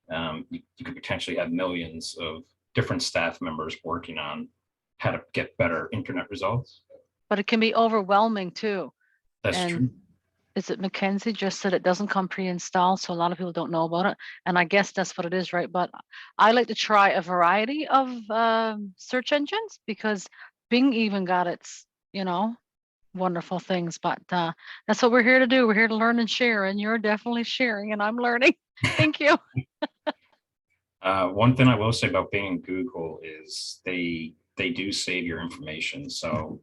you could potentially have millions of different staff members working on how to get better internet results. But it can be overwhelming too. That's And true. is it Mackenzie just said it doesn't come pre-installed, so a lot of people don't know about it. And I guess that's what it is, right? But I like to try a variety of search engines, because Bing even got its, wonderful things. But that's what we're here to do. We're here to learn and share, and you're definitely sharing, and I'm learning. Thank you. One thing I will say about Bing and Google is they do save your information. So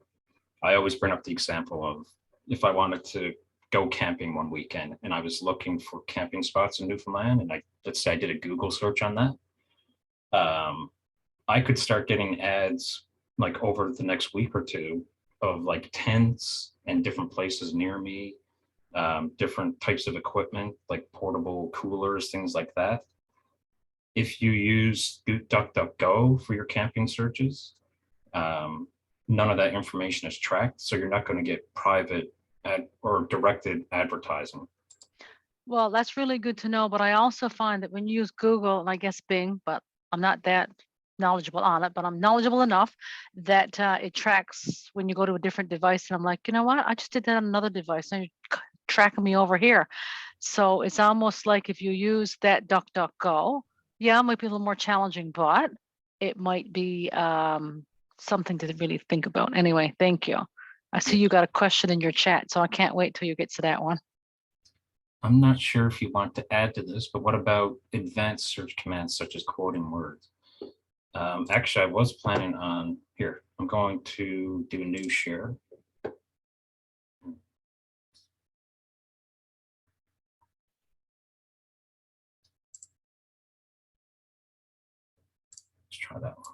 I always bring up the example of, if I wanted to go camping one weekend and I was looking for camping spots in Newfoundland, and let's say I did a Google search on that, I could start getting ads like over the next week or two of like tents and different places near me, different types of equipment like portable coolers, things like that. If you use DuckDuckGo for your camping searches, none of that information is tracked, so you're not going to get private or directed advertising. Well, that's really good to know. But I also find that when you use Google, and I guess Bing, but I'm not that knowledgeable on it, but I'm knowledgeable enough that it tracks when you go to a different device. And I'm like, you know what? I just did that on another device, and you're tracking me over here. So it's almost like if you use that DuckDuckGo, yeah, it might be a little more challenging, but it might be something to really think about. Anyway, thank you. I see you got a question in your chat, so I can't wait till you get to that one. I'm not sure if you want to add to this, but what about advanced search commands such as quoting words? Actually, I was planning on, here, I'm going to do a new share. Let's try that one.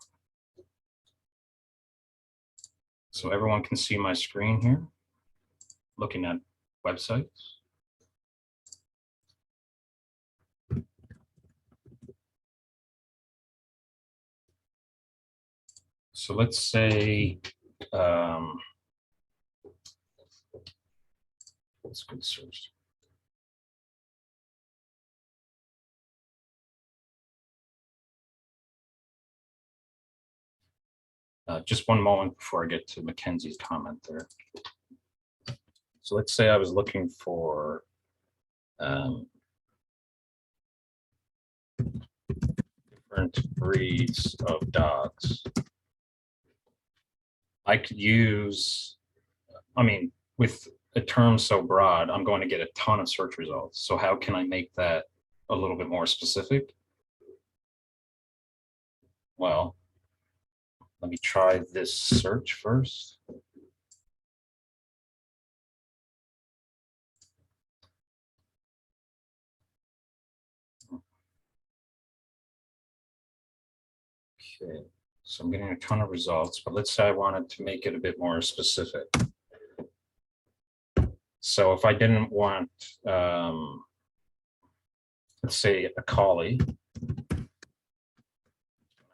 So everyone can see my screen here, looking at websites. So let's say, what's good search? Just one moment before I get to Mackenzie's comment there. So let's say I was looking for different breeds of dogs. I could use, I mean, with a term so broad, I'm going to get a ton of search results. So how can I make that a little bit more specific? Well, let me try this search first. Okay, So I'm getting a ton of results, but let's say I wanted to make it a bit more specific. So if I didn't want, let's say a collie.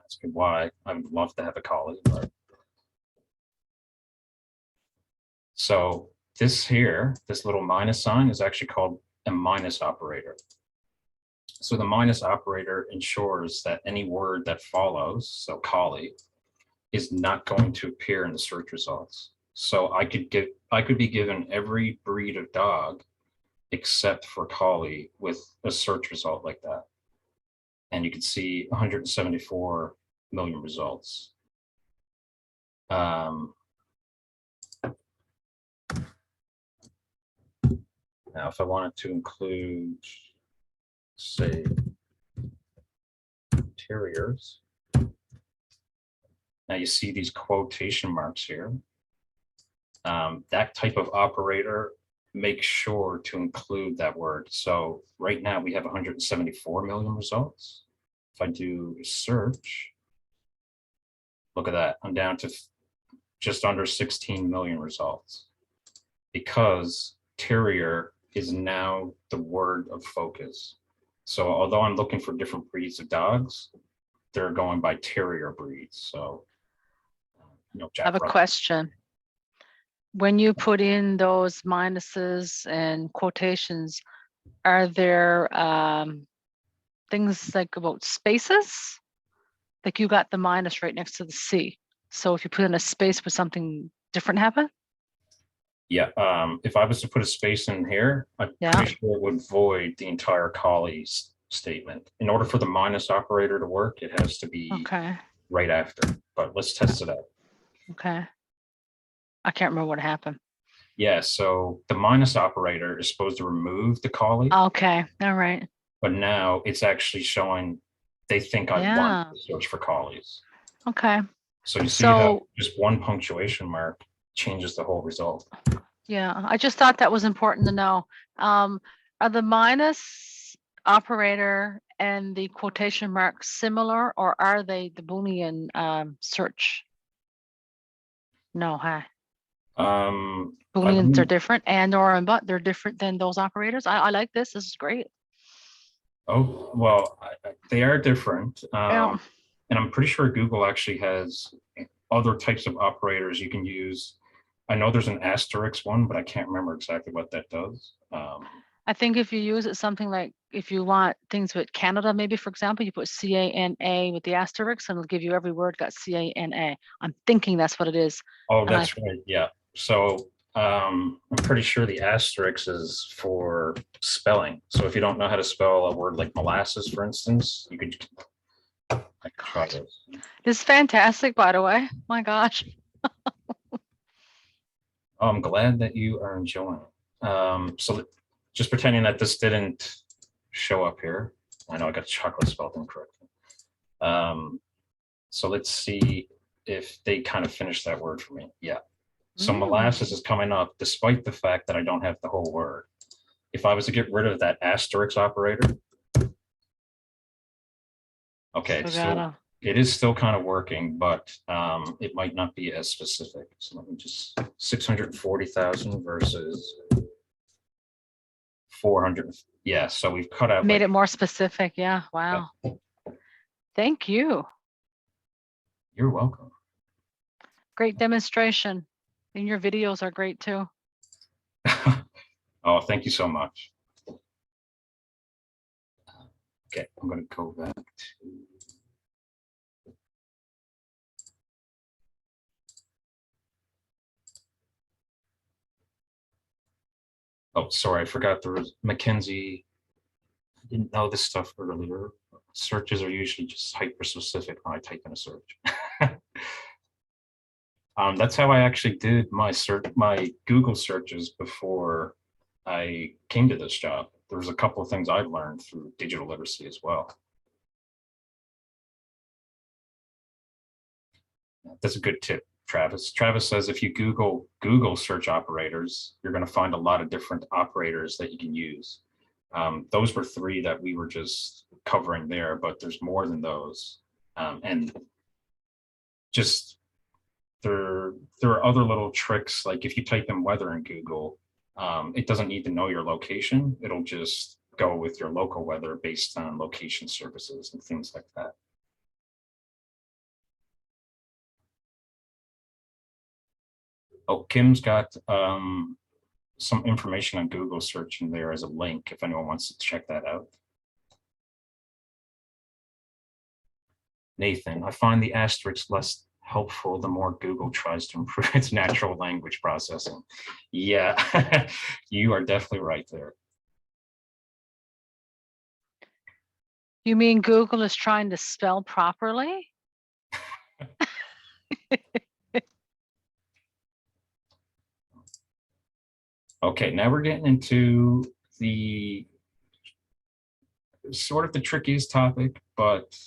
Asking why, I would love to have a collie, but. So this here, this little minus sign is actually called a minus operator. So the minus operator ensures that any word that follows, so collie, is not going to appear in the search results. So I could be given every breed of dog except for collie with a search result like that. And you can see 174 million results. Now, if I wanted to include, say, terriers, now you see these quotation marks here. That type of operator makes sure to include that word. So right now we have 174 million results. If I do a search, look at that, I'm down to just under 16 million results because terrier is now the word of focus. So although I'm looking for different breeds of dogs, they're going by terrier breeds. So, I have a question. When you put in those minuses and quotations, are there things like about spaces? Like you got the minus right next to the C. So if you put in a space, would something different happen? Yeah, if I was to put a space in here, I'm pretty sure it would void the entire collie statement. In order for the minus operator to work, it has to be right after. But let's test it out. Okay. I can't remember what happened. Yeah, so the minus operator is supposed to remove the collie. Okay, all right. But now it's actually showing they think I want to search for collies. Okay. So you see how just one punctuation mark changes the whole result. Yeah, I just thought that was important to know. Are the minus operator and the quotation marks similar, or are they the Boolean search? No, huh? Booleans are different, and or and but they're different than those operators. I like this. This is great. Oh, well, they are different. And I'm pretty sure Google actually has other types of operators you can use. I know there's an asterisk one, but I can't remember exactly what that does. I think if you use it something like if you want things with Canada, maybe for example, you put CANA with the asterisk and it'll give you every word got CANA. I'm thinking that's what it is. Oh, that's right. Yeah. So I'm pretty sure the asterisk is for spelling. So if you don't know how to spell a word like molasses, for instance, you could try this. This is fantastic, by the way. My gosh. I'm glad that you are enjoying it. So just pretending that this didn't show up here. I know I got chocolate spelled incorrectly. So let's see if they kind of finish that word for me. Yeah. So molasses is coming up despite the fact that I don't have the whole word. If I was to get rid of that asterisk operator. Okay, so it is still kind of working, but it might not be as specific. So let me just 640,000 versus 400. Yeah, so we've cut out. Made it more specific. Yeah. Wow. Yeah. Thank you. You're welcome. Great demonstration. And your videos are great too. Oh, thank you so much. Okay, I'm going to go back to. Oh, sorry, I forgot there was Mackenzie. I didn't know this stuff earlier. Searches are usually just hyper specific when I type in a search. That's how I actually did my Google searches before I came to this job. There was a couple of things I've learned through digital literacy as well. That's a good tip, Travis. Travis says if you Google search operators, you're going to find a lot of different operators that you can use. Those were 3 that we were just covering there, but there's more than those. And just there are other little tricks, like if you type in weather in Google, it doesn't need to know your location. It'll just go with your local weather based on location services and things like that. Oh, Kim's got some information on Google search in there as a link if anyone wants to check that out. Nathan, I find the asterisk less helpful the more Google tries to improve its natural language processing. Yeah, you are definitely right there. You mean Google is trying to spell properly? Okay, now we're getting into the sort of the trickiest topic, but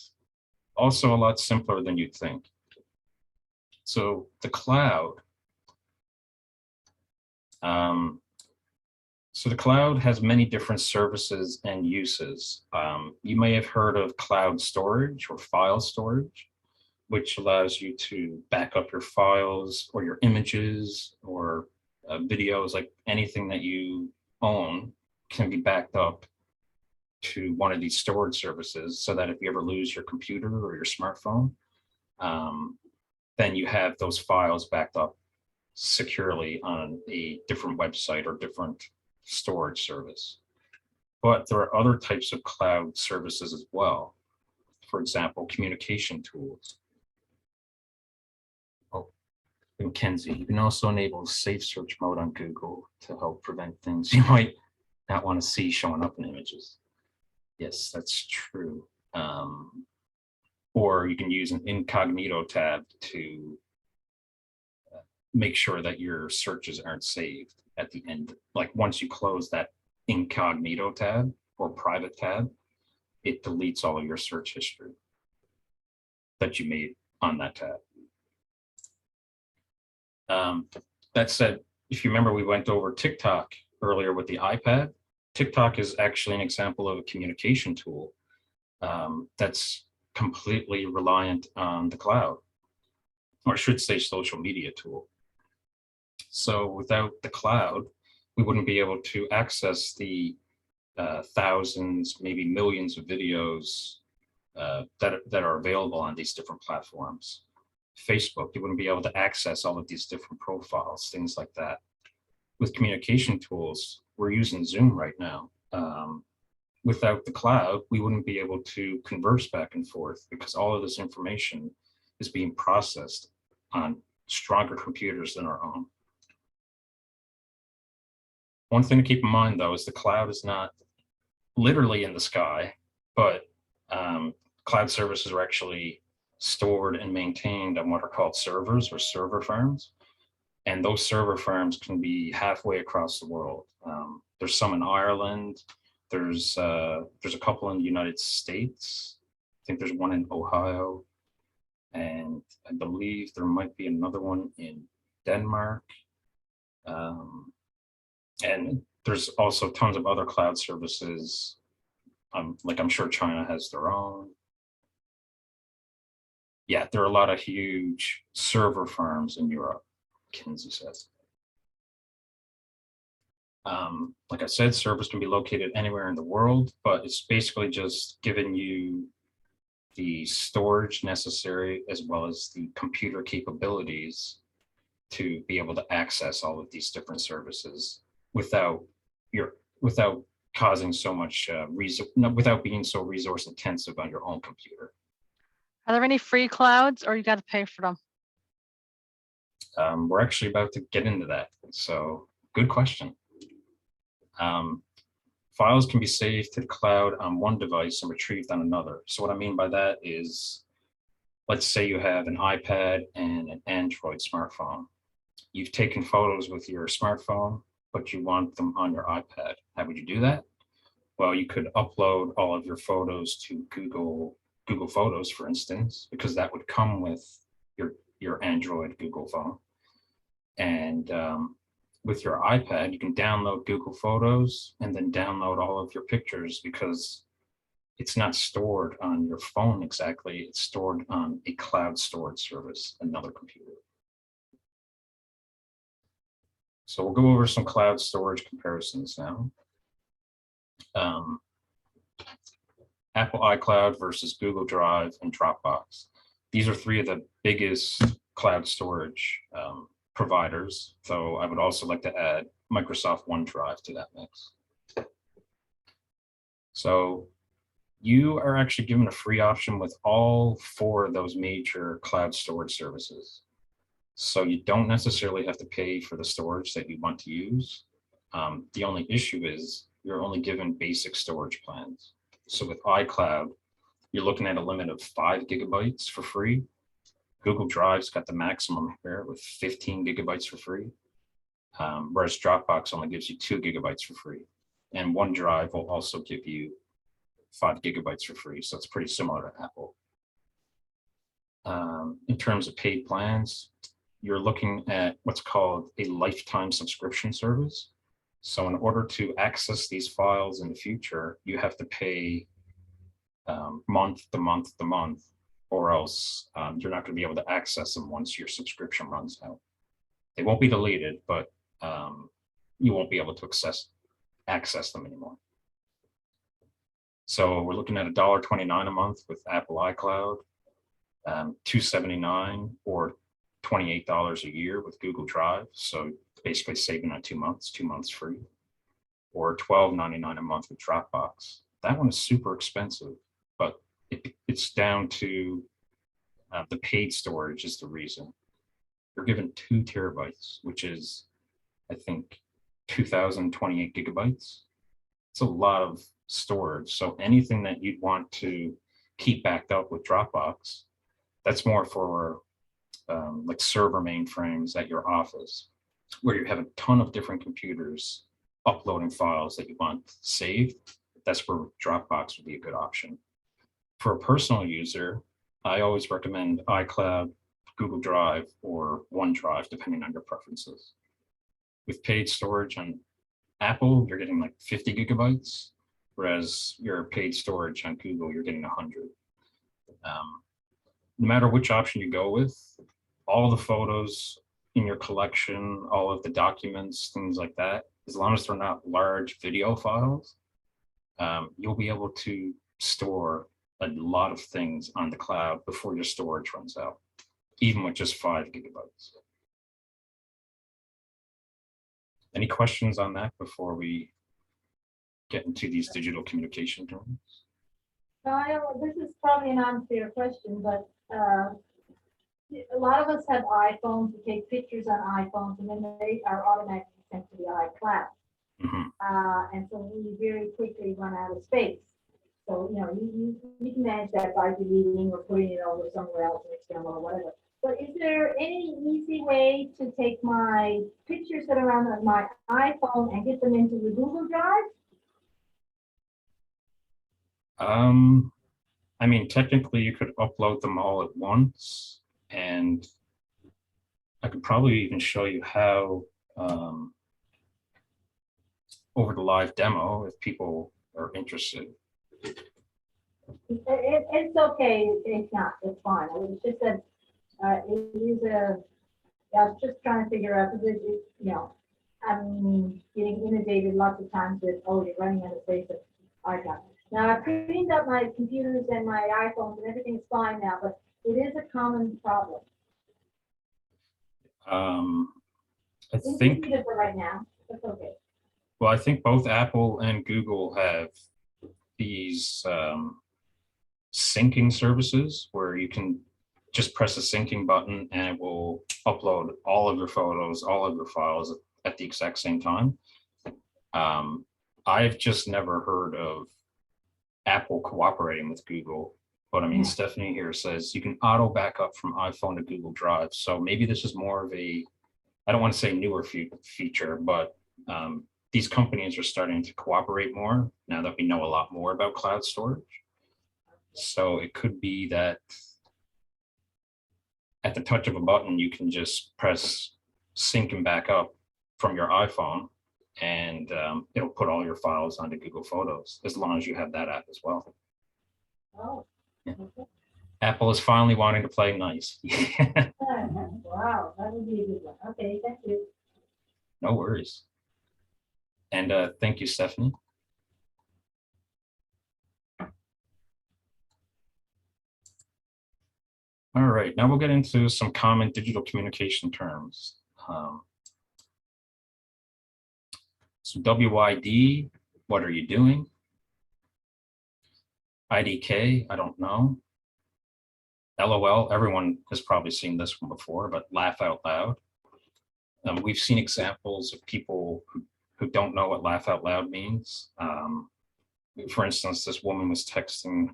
also a lot simpler than you'd think. So the cloud. So the cloud has many different services and uses. You may have heard of cloud storage or file storage, which allows you to back up your files or your images or videos, like anything that you own can be backed up to one of these storage services so that if you ever lose your computer or your smartphone, then you have those files backed up securely on a different website or different storage service. But there are other types of cloud services as well. For example, communication tools. Oh, Mackenzie, you can also enable safe search mode on Google to help prevent things you might not want to see showing up in images. Yes, that's true. Or you can use an incognito tab to make sure that your searches aren't saved at the end. Like once you close that incognito tab or private tab, it deletes all of your search history that you made on that tab. That said, if you remember, we went over TikTok earlier with the iPad. TikTok is actually an example of a communication tool that's completely reliant on the cloud, or I should say social media tool. So without the cloud, we wouldn't be able to access the thousands, maybe millions of videos that are available on these different platforms. Facebook, you wouldn't be able to access all of these different profiles, things like that. With communication tools, we're using Zoom right now. Without the cloud, we wouldn't be able to converse back and forth because all of this information is being processed on stronger computers than our own. One thing to keep in mind, though, is the cloud is not literally in the sky, but cloud services are actually stored and maintained on what are called servers or server farms. And those server farms can be halfway across the world. There's some in Ireland. There's a couple in the United States. I think there's one in Ohio. And I believe there might be another one in Denmark. And there's also tons of other cloud services. Like I'm sure China has their own. Yeah, there are a lot of huge server farms in Europe, Kinsey says. Like I said, servers can be located anywhere in the world, but it's basically just giving you the storage necessary as well as the computer capabilities to be able to access all of these different services without causing so much without being so resource intensive on your own computer. Are there any free clouds or you got to pay for them? We're actually about to get into that. So good question. Files can be saved to the cloud on one device and retrieved on another. So what I mean by that is, let's say you have an iPad and an Android smartphone. You've taken photos with your smartphone, but you want them on your iPad. How would you do that? Well, you could upload all of your photos to Google Photos, for instance, because that would come with your Android Google phone. And with your iPad, you can download Google Photos and then download all of your pictures because it's not stored on your phone exactly. It's stored on a cloud storage service, another computer. So we'll go over some cloud storage comparisons now. Apple iCloud versus Google Drive and Dropbox. These are three of the biggest cloud storage providers. So I would also like to add Microsoft OneDrive to that mix. So you are actually given a free option with all four of those major cloud storage services. So you don't necessarily have to pay for the storage that you want to use. The only issue is you're only given basic storage plans. So with iCloud, you're looking at a limit of 5 gigabytes for free. Google Drive's got the maximum here with 15 gigabytes for free, whereas Dropbox only gives you 2 gigabytes for free. And OneDrive will also give you 5 gigabytes for free. So it's pretty similar to Apple. In terms of paid plans, you're looking at what's called a lifetime subscription service. So in order to access these files in the future, you have to pay month to month to month, or else you're not going to be able to access them once your subscription runs out. They won't be deleted, but you won't be able to access them anymore. So we're looking at $1.29 a month with Apple iCloud, $2.79 or $28 a year with Google Drive. So basically saving on 2 months, 2 months free, or $12.99 a month with Dropbox. That one is super expensive, but it's down to the paid storage is the reason. You're given 2 terabytes, which is, I think, 2,028 gigabytes. It's a lot of storage. So anything that you'd want to keep backed up with Dropbox, that's more for like server mainframes at your office, where you have a ton of different computers uploading files that you want saved. That's where Dropbox would be a good option. For a personal user, I always recommend iCloud, Google Drive, or OneDrive, depending on your preferences. With paid storage on Apple, you're getting like 50 gigabytes, whereas your paid storage on Google, you're getting 100. No matter which option you go with, all the photos in your collection, all of the documents, things like that, as long as they're not large video files, you'll be able to store a lot of things on the cloud before your storage runs out, even with just 5 gigabytes. Any questions on that before we get into these digital communication terms? This is probably an unfair question, but a lot of us have iPhones. We take pictures on iPhones, and then they are automatically sent to the iCloud. And so we very quickly run out of space. So, you can manage that by deleting or putting it over somewhere else, an external or whatever. But is there any easy way to take my pictures that are on my iPhone and get them into the Google Drive? I mean, technically you could upload them all at once, and I could probably even show you how over the live demo if people are interested. It's okay if not, it's fine. It's just that it is I was just trying to figure out, because I'm getting inundated lots of times with, oh, you're running out of space. iCloud. Now I've cleaned up my computers and my iPhones and everything's fine now, but it is a common problem. I We think, can keep it for right now. That's okay. well, I think both Apple and Google have these syncing services where you can just press a syncing button and it will upload all of your photos, all of your files at the exact same time. I've just never heard of Apple cooperating with Google, but I mean, Stephanie here says you can auto backup from iPhone to Google Drive. So maybe this is more of a, I don't want to say newer feature, but these companies are starting to cooperate more now that we know a lot more about cloud storage. So it could be that at the touch of a button, you can just press sync and back up from your iPhone, and it'll put all your files onto Google Photos, as long as you have that app as well. Oh. Yeah. Okay. Apple is finally wanting to play nice. Wow, that would be a good one. Okay, thank you. No worries. And thank you, Stephanie. All right, now we'll get into some common digital communication terms. So WYD, what are you doing? IDK, I don't know. LOL, everyone has probably seen this one before, but laugh out loud. We've seen examples of people who don't know what laugh out loud means. For instance, this woman was texting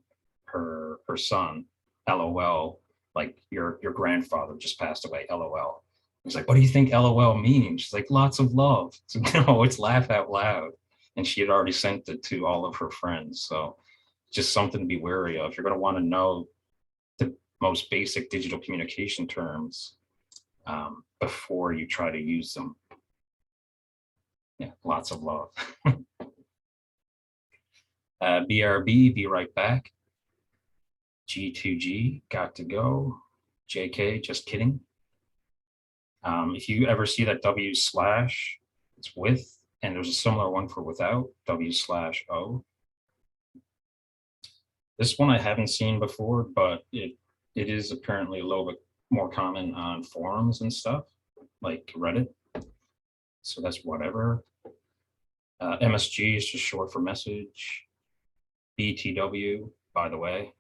her son, LOL, like your grandfather just passed away, LOL. He's like, what do you think LOL means? She's like, lots of love. So, no, it's laugh out loud. And she had already sent it to all of her friends. So just something to be wary of. You're going to want to know the most basic digital communication terms before you try to use them. Yeah, lots of love. BRB, be right back. G2G, got to go. JK, just kidding. If you ever see that W/, it's with, and there's a similar one for without, W/O. This one I haven't seen before, but it is apparently a little bit more common on forums and stuff, like Reddit. So that's whatever. MSG is just short for message. BTW, by the way.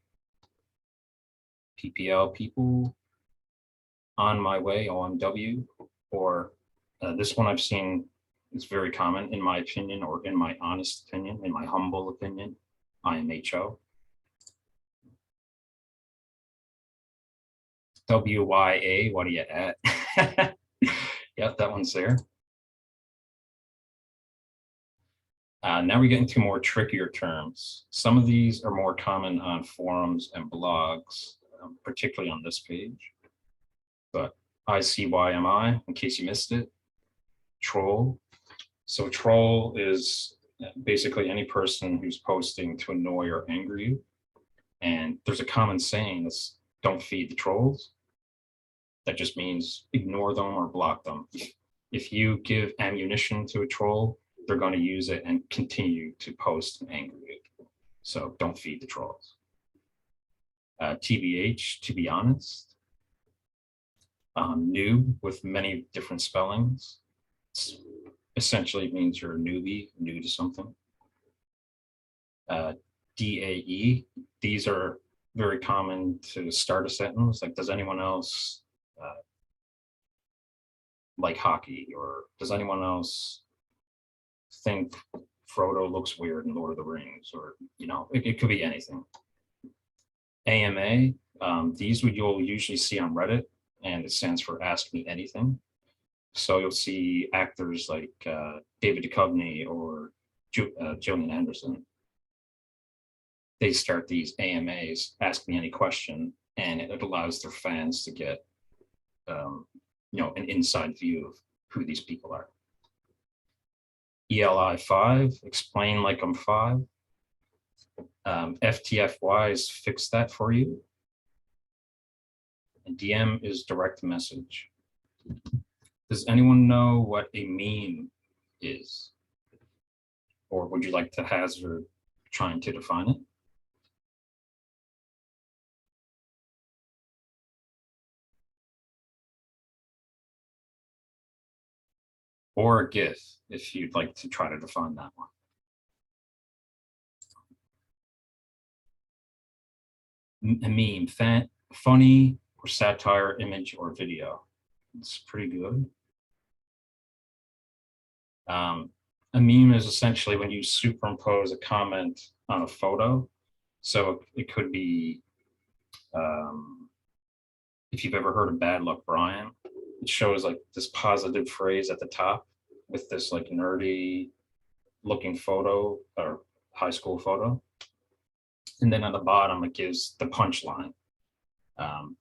PPL, people. On my way, OMW. Or this one I've seen is very common, in my opinion, or in my honest opinion, in my humble opinion, IMHO. WYA, what are you at? Yep, that one's there. Now we get into more trickier terms. Some of these are more common on forums and blogs, particularly on this page. But ICYMI, in case you missed it, troll. So troll is basically any person who's posting to annoy or anger you. And there's a common saying that's don't feed the trolls. That just means ignore them or block them. If you give ammunition to a troll, they're going to use it and continue to post and anger you. So don't feed the trolls. TBH, to be honest. Noob with many different spellings. It's essentially means you're a newbie, new to something. DAE, these are very common to start a sentence. Like, does anyone else like hockey? Or does anyone else think Frodo looks weird in Lord of the Rings? Or, you know, it could be anything. AMA, these you'll usually see on Reddit, and it stands for Ask Me Anything. So you'll see actors like David Duchovny or Gillian Anderson. They start these AMAs, Ask Me Any Question, and it allows their fans to get you know, an inside view of who these people are. ELI 5, explain like I'm 5. FTFY is fix that for you. And DM is direct message. Does anyone know what a meme is? Or would you like to hazard trying to define it? Or a GIF, if you'd like to try to define that one. A meme, funny or satire, image or video. It's pretty good. A meme is essentially when you superimpose a comment on a photo. So it could be, if you've ever heard of Bad Luck Brian, it shows like this positive phrase at the top with this like nerdy looking photo or high school photo. And then on the bottom, it gives the punchline.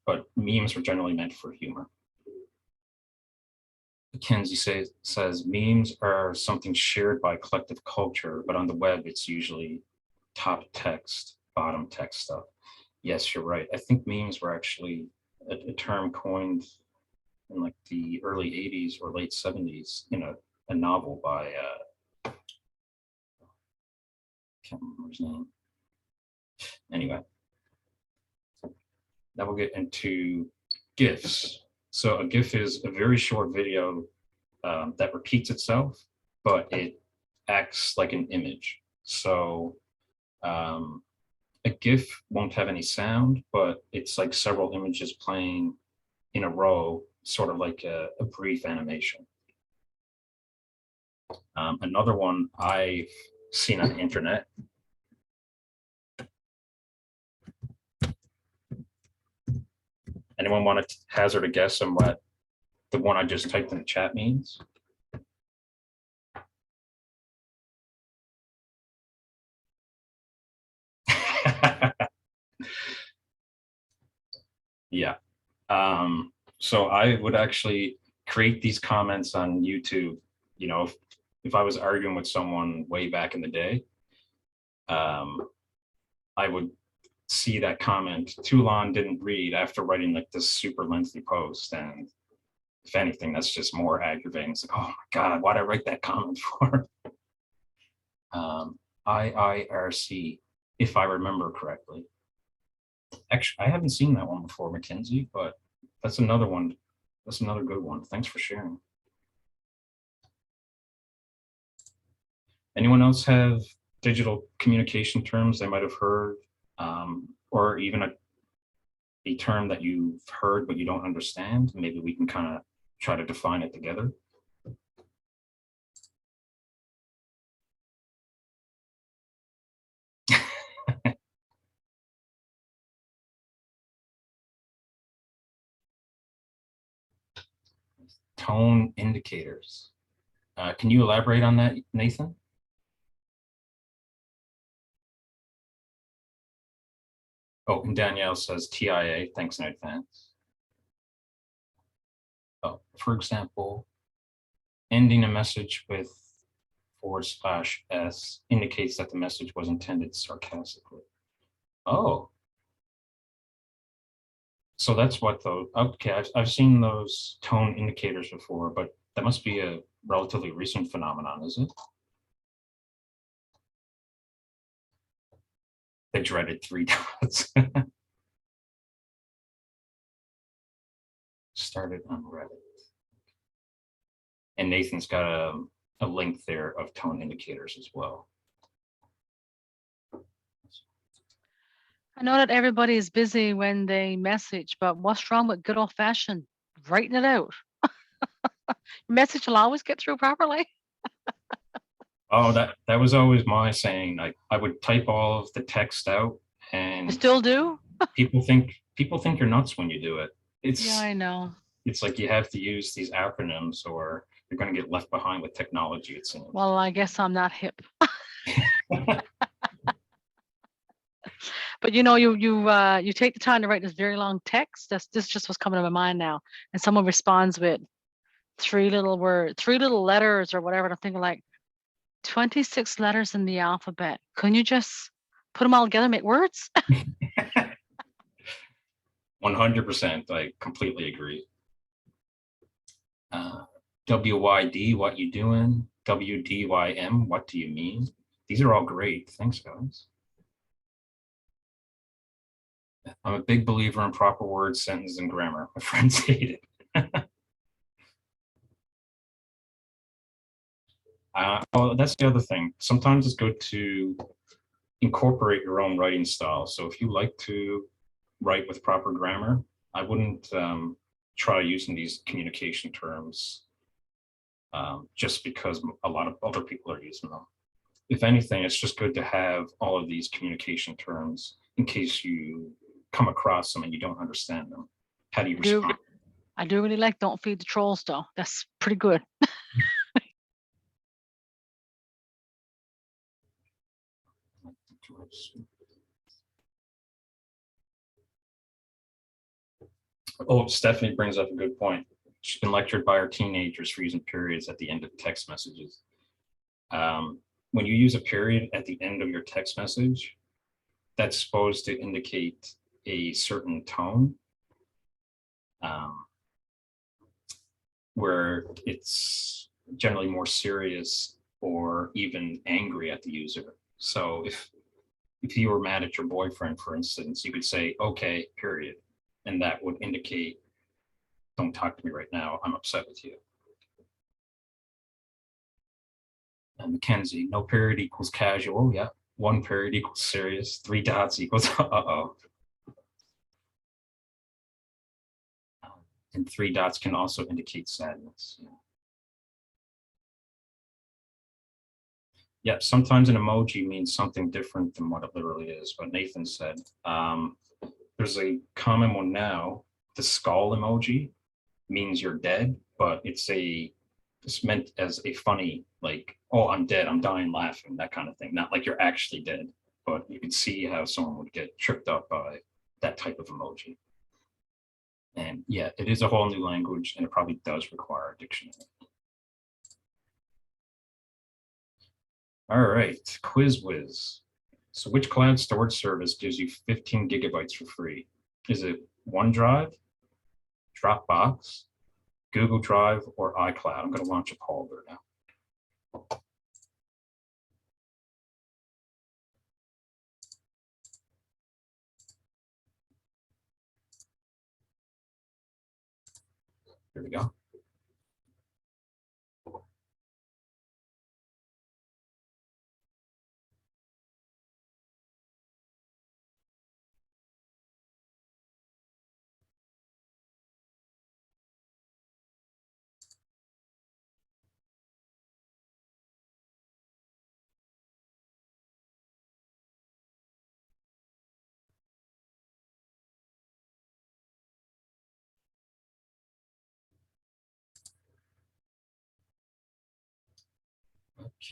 But memes are generally meant for humor. Mackenzie says memes are something shared by collective culture, but on the web, it's usually top text bottom text stuff. Yes, you're right. I think memes were actually a term coined in like the early 80s or late 70s in a novel by can't remember his name. Anyway, now we'll get into GIFs. So a GIF is a very short video that repeats itself, but it acts like an image. So a GIF won't have any sound, but it's like several images playing in a row, sort of like a brief animation. Another one I've seen on the internet. Anyone want to hazard a guess on what the one I just typed in the chat means? Yeah. So I would actually create these comments on YouTube, you know, if I was arguing with someone way back in the day, I would see that comment too long didn't read after writing like this super lengthy post. And if anything, that's just more aggravating. It's like, oh my God, why'd I write that comment for? IIRC, if I remember correctly. Actually, I haven't seen that one before, Mackenzie, but that's another one. That's another good one. Thanks for sharing. Anyone else have digital communication terms they might have heard, or even a term that you've heard but you don't understand? Maybe we can kind of try to define it together. Tone indicators. Can you elaborate on that, Nathan? Oh, and Danielle says TIA, thanks in advance. Oh, for example, ending a message with /s indicates that the message was intended sarcastically. Oh. So that's what though, okay, I've seen those tone indicators before, but that must be a relatively recent phenomenon, is it? The dreaded 3 dots. Started on Reddit. And Nathan's got a link there of tone indicators as well. I know that everybody is busy when they message, but what's wrong with good old fashioned writing it out? Message will always get through properly. Oh, that was always my saying. I would type all of the text out, You and still do? people think you're nuts when you do it. Yeah, I know. It's like you have to use these acronyms or you're going to get left behind with technology, it seems. Well, I guess I'm not hip. But you know, you take the time to write this very long text. This just was coming to my mind now, and someone responds with 3 little words, 3 little letters or whatever. And I'm thinking like 26 letters in the alphabet. Couldn't you just put them all together and make words? 100%. I completely agree. WYD, what you doing? WDYM, what do you mean? These are all great. Thanks, guys. I'm a big believer in proper words, sentence, and grammar. My friends hate it. Oh, that's the other thing. Sometimes it's good to incorporate your own writing style. So if you like to write with proper grammar, I wouldn't try using these communication terms just because a lot of other people are using them. If anything, it's just good to have all of these communication terms in case you come across them and you don't understand them. How do you respond? I do really like "Don't Feed the Trolls" though. That's pretty good. Oh, Stephanie brings up a good point. She's been lectured by her teenagers for using periods at the end of text messages. When you use a period at the end of your text message, that's supposed to indicate a certain tone. Where it's generally more serious or even angry at the user. So if you were mad at your boyfriend, for instance, you could say, okay, period. And that would indicate, don't talk to me right now, I'm upset with you. And Mackenzie, no period equals casual. Yeah. 1 period equals serious. 3 dots equals uh-oh. And 3 dots can also indicate sadness. Yeah, sometimes an emoji means something different than what it literally is. But Nathan said, there's a common one now. The skull emoji means you're dead, but it's meant as a funny, like, oh, I'm dead, I'm dying laughing, that kind of thing. Not like you're actually dead, but you can see how someone would get tripped up by that type of emoji. And yeah, it is a whole new language, and it probably does require a dictionary. All right, Quiz Whiz. So which cloud storage service gives you 15 gigabytes for free? Is it OneDrive, Dropbox, Google Drive, or iCloud? I'm going to launch a poll there now. Here we go.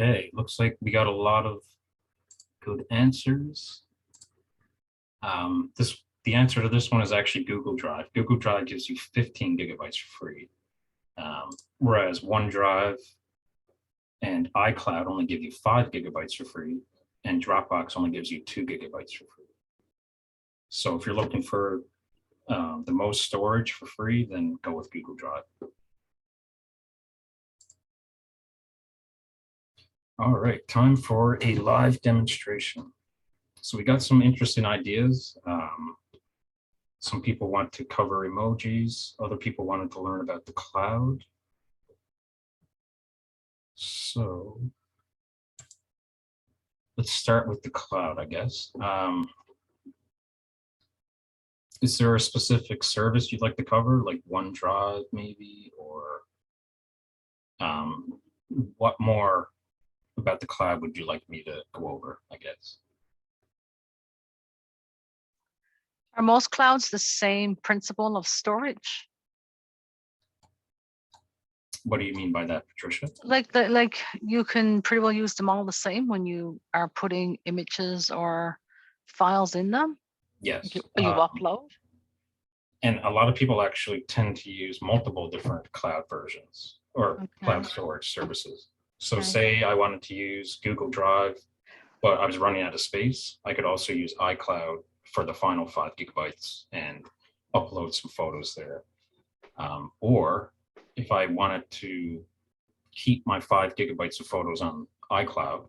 Okay, looks like we got a lot of good answers. The answer to this one is actually Google Drive. Google Drive gives you 15 gigabytes for free, whereas OneDrive and iCloud only give you 5 gigabytes for free, and Dropbox only gives you 2 gigabytes for free. So if you're looking for the most storage for free, then go with Google Drive. All right, time for a live demonstration. So we got some interesting ideas. Some people want to cover emojis. Other people wanted to learn about the cloud. So let's start with the cloud, I guess. Is there a specific service you'd like to cover, like OneDrive maybe, or what more about the cloud would you like me to go over, I guess? Are most clouds the same principle of storage? What do you mean by that, Patricia? Like you can pretty well use them all the same when you are putting images or files in them. Yes. You upload. And a lot of people actually tend to use multiple different cloud versions or cloud Okay. storage services. So Okay. say I wanted to use Google Drive, but I was running out of space, I could also use iCloud for the final 5 gigabytes and upload some photos there. Or if I wanted to keep my 5 gigabytes of photos on iCloud,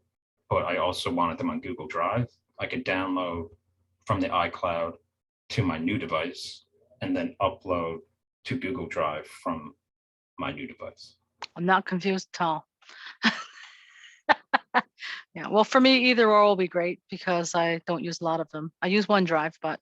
but I also wanted them on Google Drive, I could download from the iCloud to my new device and then upload to Google Drive from my new device. I'm not confused at all. Yeah, well, for me, either or will be great because I don't use a lot of them. I use OneDrive, but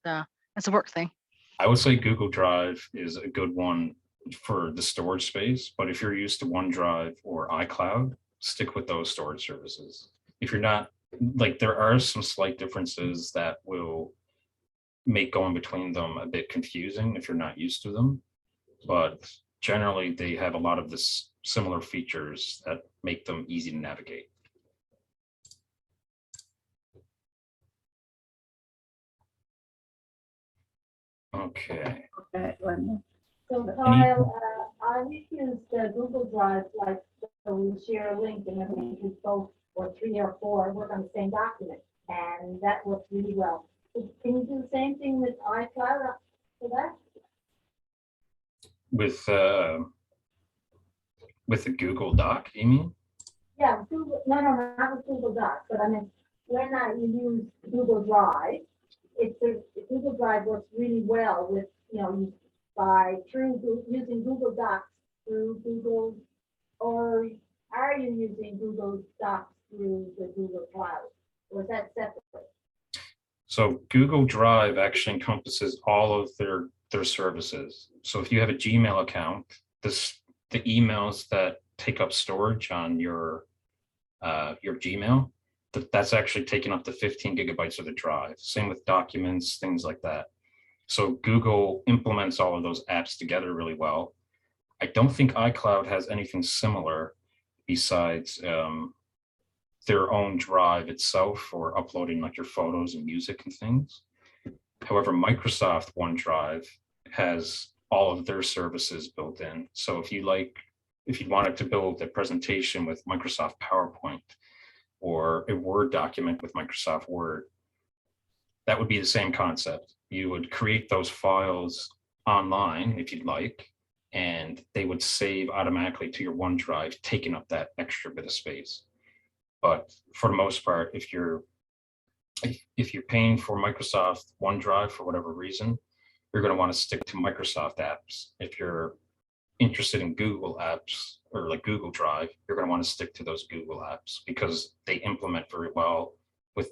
it's a work thing. I would say Google Drive is a good one for the storage space, but if you're used to OneDrive or iCloud, stick with those storage services. If you're not, like, there are some slight differences that will make going between them a bit confusing if you're not used to them, but generally they have a lot of this similar features that make them easy to navigate. Okay. Okay, Linda. So Kyle, I use Google Drive, like, so we share a link and then we can both, or 3 or 4, work on the same document. And that works really well. Can you do the same thing with iCloud for that? With the Google Doc, you mean? Yeah, Google, no, not with Google Docs, but I mean, when you use Google Drive, Google Drive works really well with, using Google Docs through Google, or are you using Google Docs through the Google Cloud? Or is that separate? So Google Drive actually encompasses all of their services. So if you have a Gmail account, the emails that take up storage on your Gmail, that's actually taking up to 15 gigabytes of the drive. Same with documents, things like that. So Google implements all of those apps together really well. I don't think iCloud has anything similar besides their own drive itself for uploading like your photos and music and things. However, Microsoft OneDrive has all of their services built in. So if you wanted to build a presentation with Microsoft PowerPoint or a Word document with Microsoft Word, that would be the same concept. You would create those files online if you'd like, and they would save automatically to your OneDrive, taking up that extra bit of space. But for the most part, if you're paying for Microsoft OneDrive for whatever reason, you're going to want to stick to Microsoft apps. If you're interested in Google apps or like Google Drive, you're going to want to stick to those Google apps because they implement very well with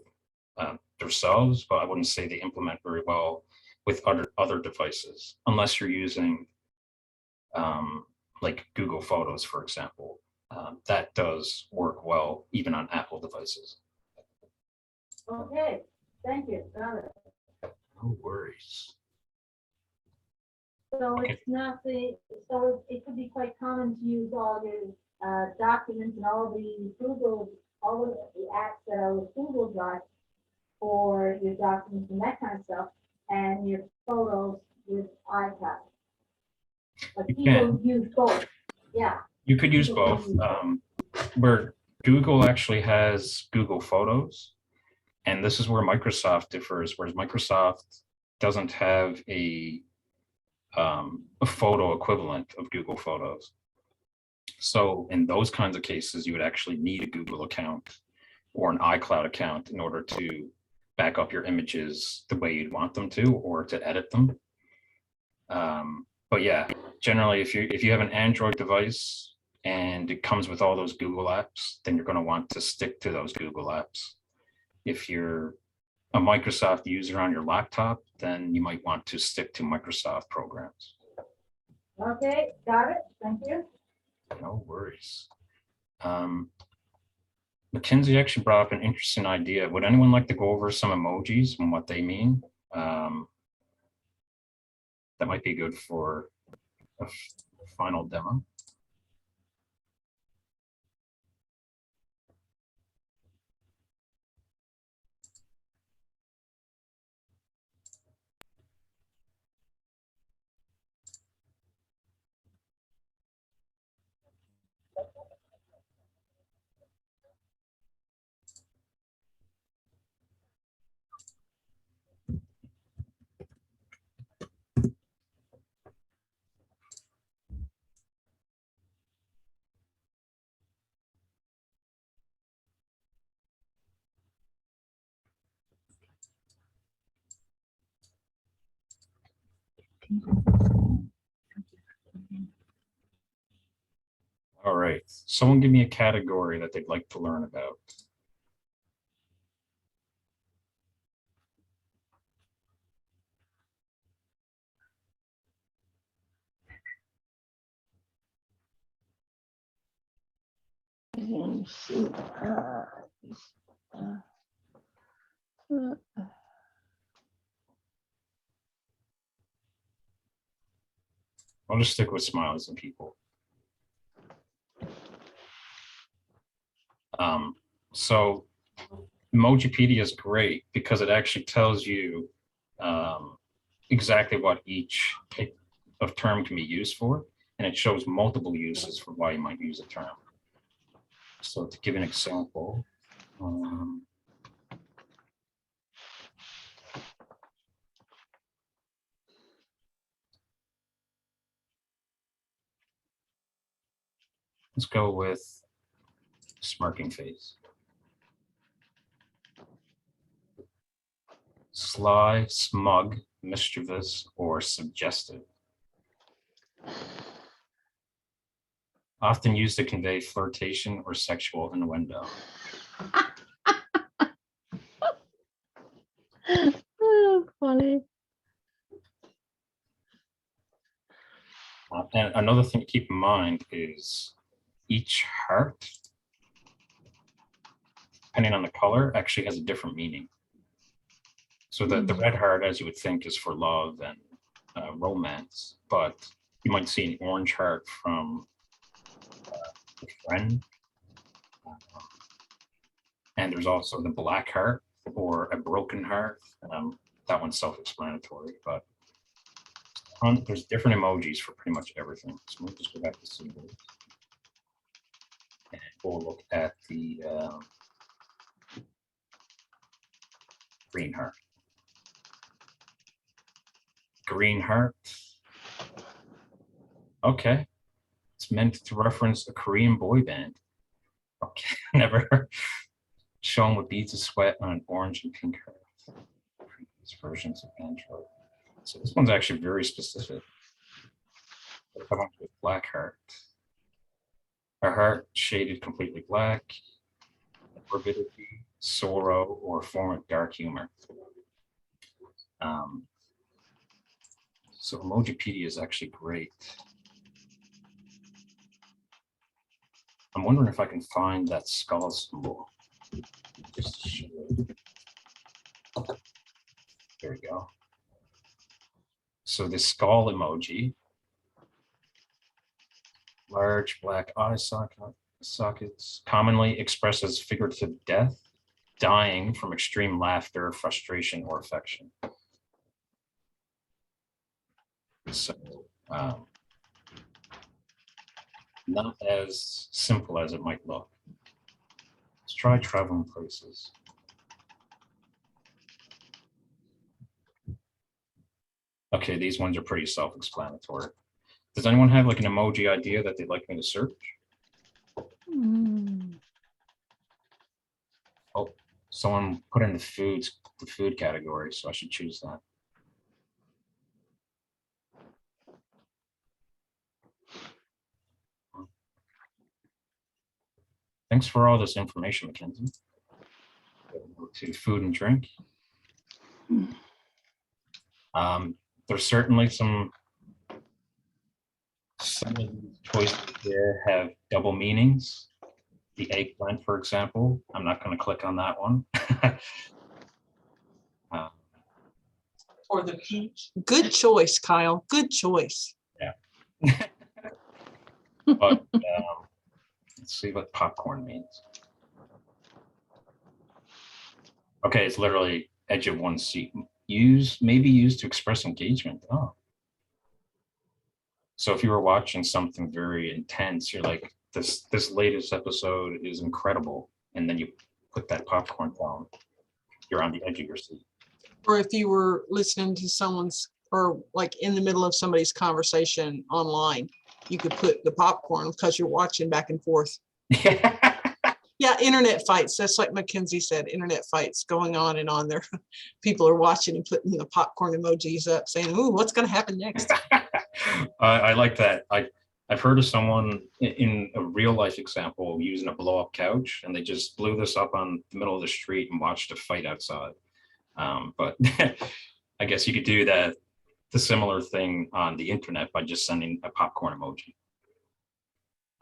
themselves, but I wouldn't say they implement very well with other devices, unless you're using like Google Photos, for example. That does work well even on Apple devices. Okay, thank you, got it. No worries. So it's not so it could be quite common to use all your documents and all of the apps that are with Google Drive for your documents and that kind of stuff, and your photos with iCloud. But You people can. use both, yeah. You could use both. Where Google actually has Google Photos, and this is where Microsoft differs, whereas Microsoft doesn't have a photo equivalent of Google Photos. So in those kinds of cases, you would actually need a Google account or an iCloud account in order to back up your images the way you'd want them to, or to edit them. But yeah, generally, if you have an Android device and it comes with all those Google apps, then you're going to want to stick to those Google apps. If you're a Microsoft user on your laptop, then you might want to stick to Microsoft programs. Okay, got it, thank you. No worries. Mackenzie actually brought up an interesting idea. Would anyone like to go over some emojis and what they mean? That might be good for a final demo. All right, someone give me a category that they'd like to learn about. I'll just stick with smileys and people. So Emojipedia is great because it actually tells you exactly what each type of term can be used for, and it shows multiple uses for why you might use a term. So to give an example, Let's go with smirking face. Sly, smug, mischievous, or suggestive. Often used to convey flirtation or sexual innuendo. Oh, funny. And another thing to keep in mind is each heart, depending on the color, actually has a different meaning. So the red heart, as you would think, is for love and romance, but you might see an orange heart from a friend. And there's also the black heart or a broken heart. That one's self-explanatory, but there's different emojis for pretty much everything. So we'll just go back to symbols. And we'll look at the green heart. Green heart. Okay. It's meant to reference a Korean boy band. Okay, never shown with beads of sweat on an orange and pink heart. Previous versions of Android. So this one's actually very specific. How about with black heart? A heart shaded completely black, morbidity, sorrow, or a form of dark humor. So Emojipedia is actually great. I'm wondering if I can find that skull symbol. Just to show you. There we go. So the skull emoji, large black eye sockets, commonly expresses figurative death, dying from extreme laughter, frustration, or affection. So not as simple as it might look. Let's try traveling places. Okay, these ones are pretty self-explanatory. Does anyone have like an emoji idea that they'd like me to search? Oh, someone put in the food category, so I should choose that. Thanks for all this information, Mackenzie. Go to food and drink. There's certainly some of these choices here have double meanings. The eggplant, for example, I'm not going to click on that one. Or the peach. Good choice, Kyle. Good choice. But let's see what popcorn means. Okay, it's literally edge of one seat. Maybe used to express engagement. Oh. So if you were watching something very intense, you're like, this latest episode is incredible. And then you put that popcorn down, you're on the edge of your seat. Or if you were listening to someone's, or like in the middle of somebody's conversation online, you could put the popcorn because you're watching back and forth. Yeah, internet fights. That's like Mackenzie said, internet fights going on and on there. People are watching and putting the popcorn emojis up saying, ooh, what's going to happen next? I like that. I've heard of someone in a real life example using a blow up couch, and they just blew this up on the middle of the street and watched a fight outside. But I guess you could do the similar thing on the internet by just sending a popcorn emoji.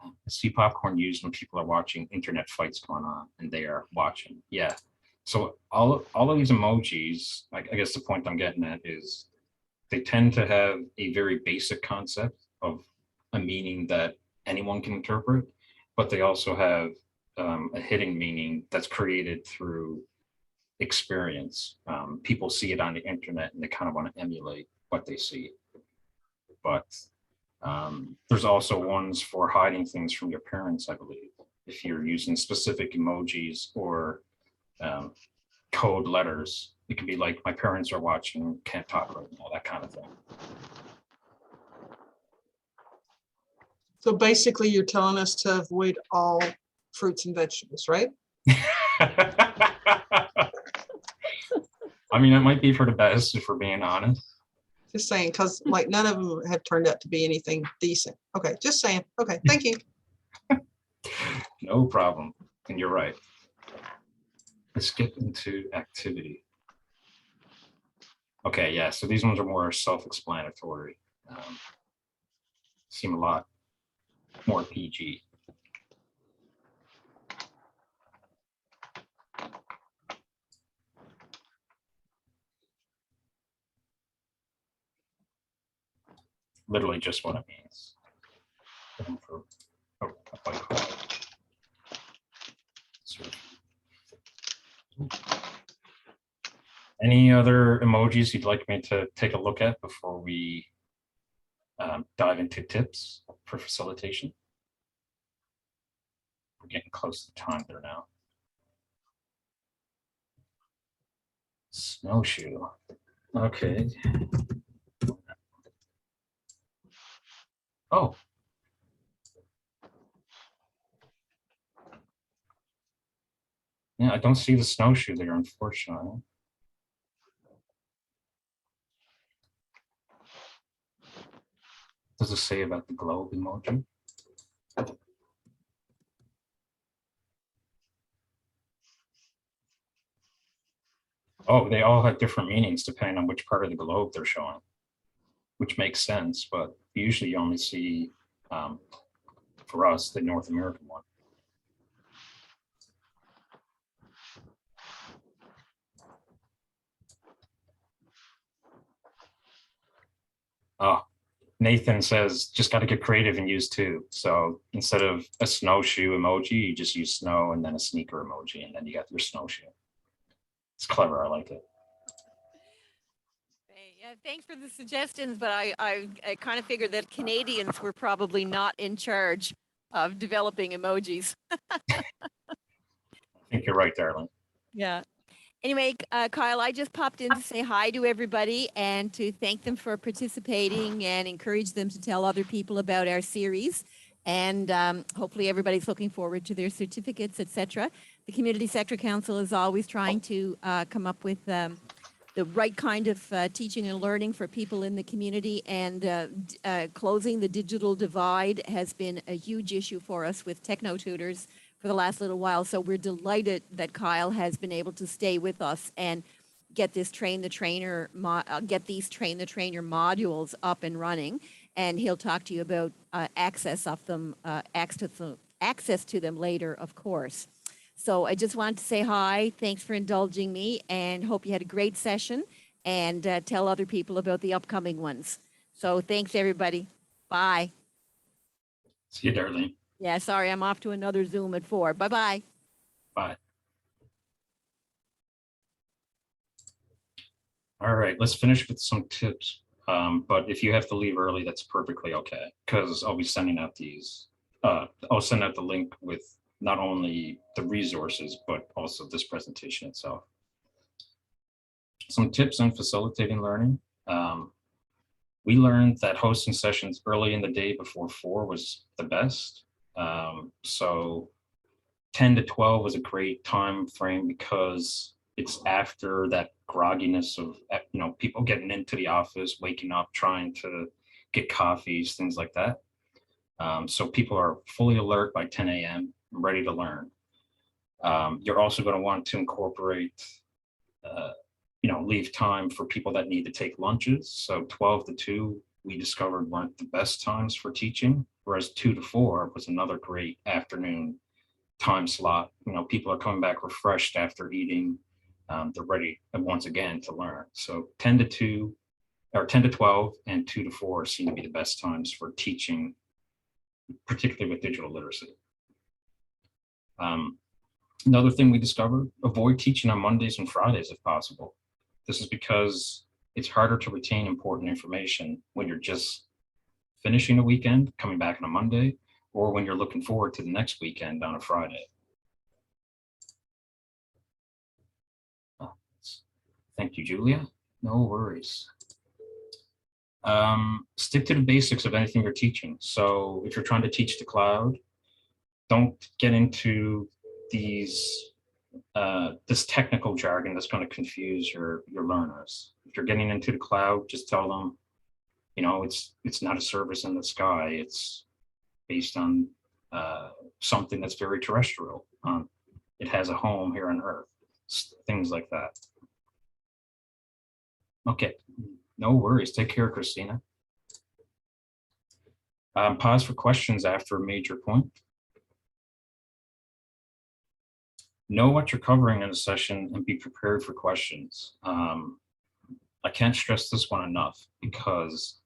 I see popcorn used when people are watching internet fights going on and they are watching. Yeah. So all of these emojis, I guess the point I'm getting at is they tend to have a very basic concept of a meaning that anyone can interpret, but they also have a hidden meaning that's created through experience. People see it on the internet and they kind of want to emulate what they see. But there's also ones for hiding things from your parents, I believe, if you're using specific emojis or code letters. It can be like, my parents are watching, can't talk right now, that kind of thing. So basically you're telling us to avoid all fruits and vegetables, right? I mean, it might be for the best if we're being honest. Just saying, because like none of them have turned out to be anything decent. Okay, just saying. Okay, thank you. No problem. And you're right. Let's get into activity. Okay, yeah, so these ones are more self-explanatory. Seem a lot more PG. Literally just what it means. Oh, a bike ride. Any other emojis you'd like me to take a look at before we dive into tips for facilitation? We're getting close to time there now. Snowshoe. Okay. Oh. Yeah, I don't see the snowshoe there, unfortunately. What does it say about the globe emoji? Oh, they all have different meanings depending on which part of the globe they're showing, which makes sense, but usually you only see, for us, the North American one. Oh, Nathan says, just got to get creative and use two. So instead of a snowshoe emoji, you just use snow and then a sneaker emoji, and then you got your snowshoe. It's clever. I like it. Yeah, thanks for the suggestions, but I kind of figured that Canadians were probably not in charge of developing emojis. I think you're right, darling. Yeah. Anyway, Kyle, I just popped in to say hi to everybody and to thank them for participating and encourage them to tell other people about our series. And hopefully everybody's looking forward to their certificates, etc. The Community Sector Council is always trying to come up with the right kind of teaching and learning for people in the community, and closing the digital divide has been a huge issue for us with techno tutors for the last little while. So we're delighted that Kyle has been able to stay with us and get this train the trainer modules up and running. And he'll talk to you about access to them later, of course. So I just wanted to say hi. Thanks for indulging me, and hope you had a great session, and tell other people about the upcoming ones. So thanks, everybody. Bye. See you, darling. Yeah, sorry, I'm off to another Zoom at 4. Bye-bye. Bye. All right, let's finish with some tips. But if you have to leave early, that's perfectly okay, because I'll be sending out these. I'll send out the link with not only the resources, but also this presentation itself. Some tips on facilitating learning. We learned that hosting sessions early in the day before 4 was the best. So 10 to 12 was a great time frame because it's after that grogginess of, people getting into the office, waking up, trying to get coffees, things like that. So people are fully alert by 10 a.m., ready to learn. You're also going to want to incorporate, leave time for people that need to take lunches. So 12 to 2, we discovered weren't the best times for teaching, whereas 2 to 4 was another great afternoon time slot. People are coming back refreshed after eating. They're ready once again to learn. So 10 to 2 or 10 to 12 and 2 to 4 seem to be the best times for teaching, particularly with digital literacy. Another thing we discovered, avoid teaching on Mondays and Fridays if possible. This is because it's harder to retain important information when you're just finishing a weekend, coming back on a Monday, or when you're looking forward to the next weekend on a Friday. Oh, thank you, Julia. No worries. Stick to the basics of anything you're teaching. So if you're trying to teach the cloud, don't get into this technical jargon that's going to confuse your learners. If you're getting into the cloud, just tell them, it's not a service in the sky. It's based on something that's very terrestrial. It has a home here on Earth, things like that. Okay, no worries. Take care, Christina. Pause for questions after a major point. Know what you're covering in a session and be prepared for questions. I can't stress this one enough, because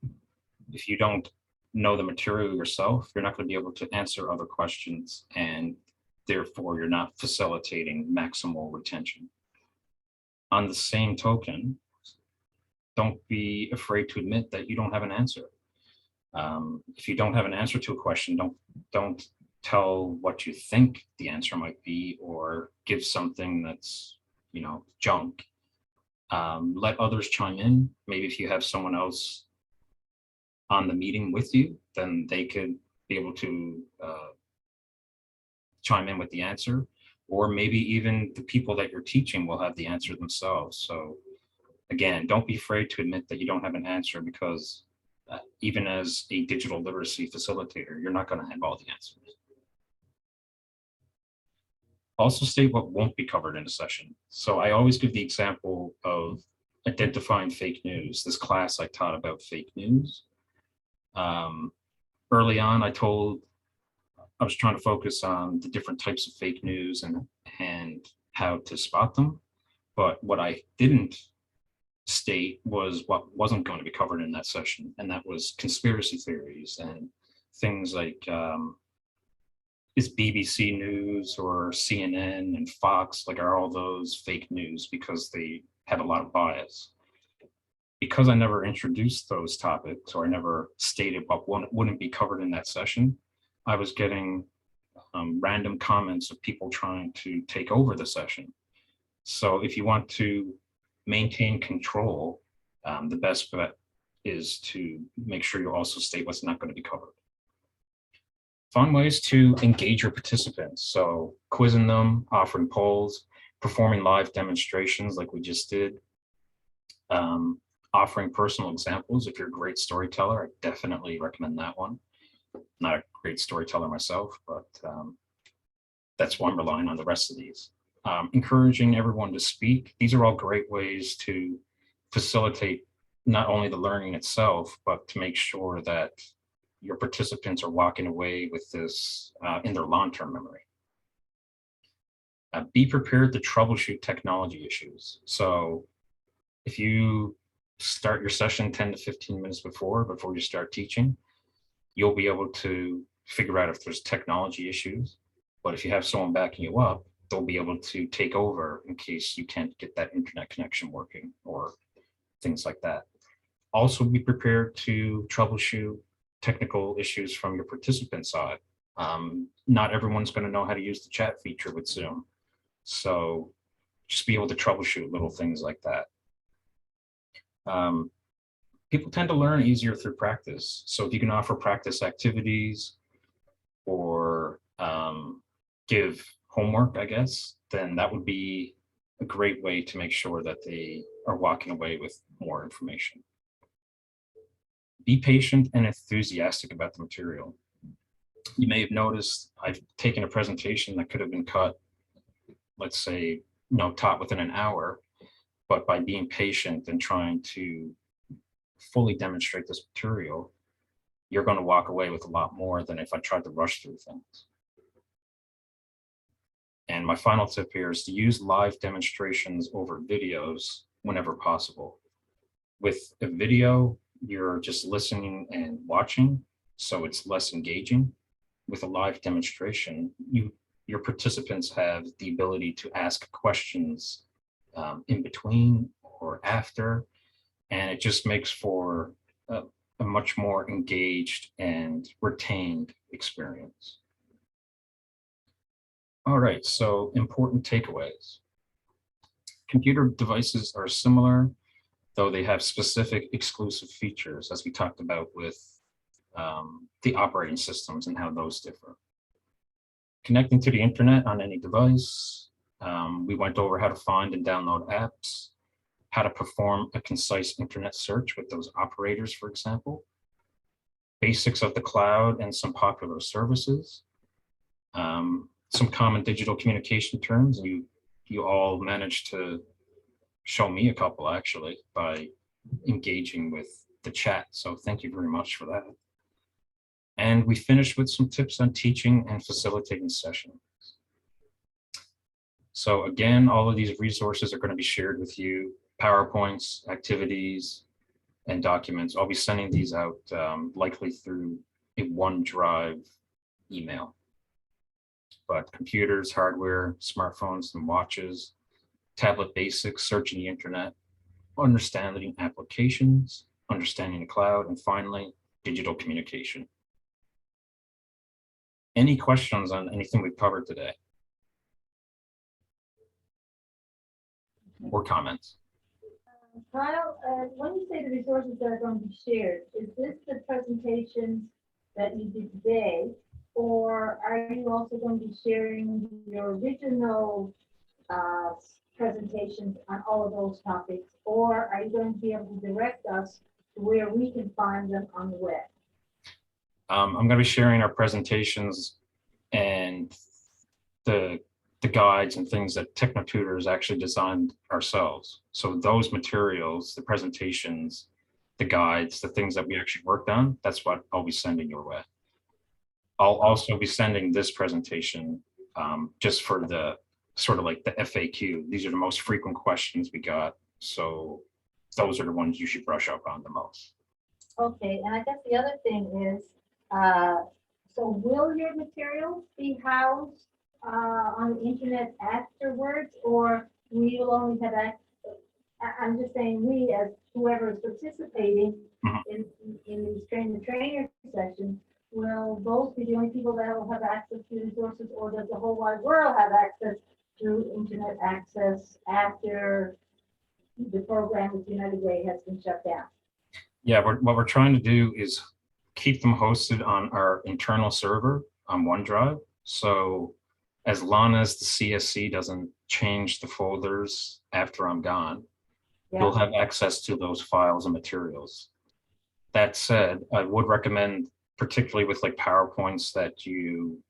if you don't know the material yourself, you're not going to be able to answer other questions, and therefore you're not facilitating maximal retention. On the same token, don't be afraid to admit that you don't have an answer. If you don't have an answer to a question, don't tell what you think the answer might be, or give something that's, junk. Let others chime in. Maybe if you have someone else on the meeting with you, then they could be able to chime in with the answer, or maybe even the people that you're teaching will have the answer themselves. So again, don't be afraid to admit that you don't have an answer, because even as a digital literacy facilitator, you're not going to have all the answers. Also state what won't be covered in a session. So I always give the example of identifying fake news. This class I taught about fake news. Early on, I was trying to focus on the different types of fake news and how to spot them. But what I didn't state was what wasn't going to be covered in that session, and that was conspiracy theories and things like is BBC News or CNN and Fox, like, are all those fake news because they have a lot of bias. Because I never introduced those topics, or I never stated what wouldn't be covered in that session, I was getting random comments of people trying to take over the session. So if you want to maintain control, the best bet is to make sure you also state what's not going to be covered. Find ways to engage your participants. So quizzing them, offering polls, performing live demonstrations like we just did, offering personal examples. If you're a great storyteller, I definitely recommend that one. Not a great storyteller myself, but that's why I'm relying on the rest of these. Encouraging everyone to speak. These are all great ways to facilitate not only the learning itself, but to make sure that your participants are walking away with this in their long-term memory. Be prepared to troubleshoot technology issues. So if you start your session 10 to 15 minutes before you start teaching, you'll be able to figure out if there's technology issues. But if you have someone backing you up, they'll be able to take over in case you can't get that internet connection working or things like that. Also be prepared to troubleshoot technical issues from your participant side. Not everyone's going to know how to use the chat feature with Zoom. So just be able to troubleshoot little things like that. People tend to learn easier through practice. So if you can offer practice activities or give homework, I guess, then that would be a great way to make sure that they are walking away with more information. Be patient and enthusiastic about the material. You may have noticed I've taken a presentation that could have been cut, let's say, taught within an hour, but by being patient and trying to fully demonstrate this material, you're going to walk away with a lot more than if I tried to rush through things. And my final tip here is to use live demonstrations over videos whenever possible. With a video, you're just listening and watching, so it's less engaging. With a live demonstration, your participants have the ability to ask questions in between or after, and it just makes for a much more engaged and retained experience. All right, so important takeaways. Computer devices are similar. though they have specific exclusive features, as we talked about with the operating systems and how those differ. Connecting to the internet on any device. We went over how to find and download apps, how to perform a concise internet search with those operators, for example, basics of the cloud and some popular services, some common digital communication terms. You all managed to show me a couple actually by engaging with the chat. So thank you very much for that. And we finished with some tips on teaching and facilitating sessions. So again, all of these resources are going to be shared with you, PowerPoints, activities, and documents. I'll be sending these out likely through a OneDrive email. But computers, hardware, smartphones, and watches, tablet basics, searching the internet, understanding applications, understanding the cloud, and finally, digital communication. Any questions on anything we've covered today? Or comments? Kyle, when you say the resources that are going to be shared, is this the presentations that you did today? Or are you also going to be sharing your original presentations on all of those topics? Or are you going to be able to direct us to where we can find them on the web? I'm going to be sharing our presentations and the guides and things that TechnoTutors actually designed ourselves. So those materials, the presentations, the guides, the things that we actually worked on, that's what I'll be sending your way. I'll also be sending this presentation just for the sort of like the FAQ. These are the most frequent questions we got. So those are the ones you should brush up on the most. Okay, and I guess the other thing is, so will your materials be housed on the internet afterwards, or we will only have access? I'm just saying we, as whoever is participating in these trainer sessions, will those be the only people that will have access to resources, or does the whole wide world have access to internet access after the program with United Way has been shut down? Yeah, what we're trying to do is keep them hosted on our internal server on OneDrive. So as long as the CSC doesn't change the folders after I'm gone, you'll have access to those files and materials. That said, I would recommend, particularly with like PowerPoints that you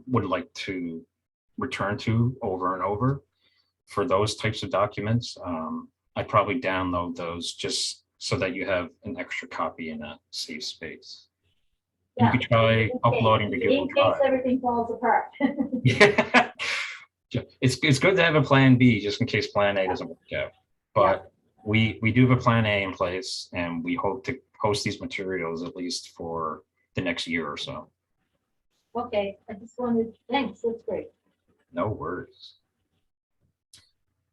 would like to return to over and over, for those types of documents, I'd probably download those just so that you have an extra copy in a safe space. You could try uploading to Google Drive. In case everything falls apart. Yeah. It's good to have a plan B just in case plan A doesn't work out. But we do have a plan A in place, and we hope to host these materials at least for the next year or so. Okay, I just wanted, thanks, that's great. No worries.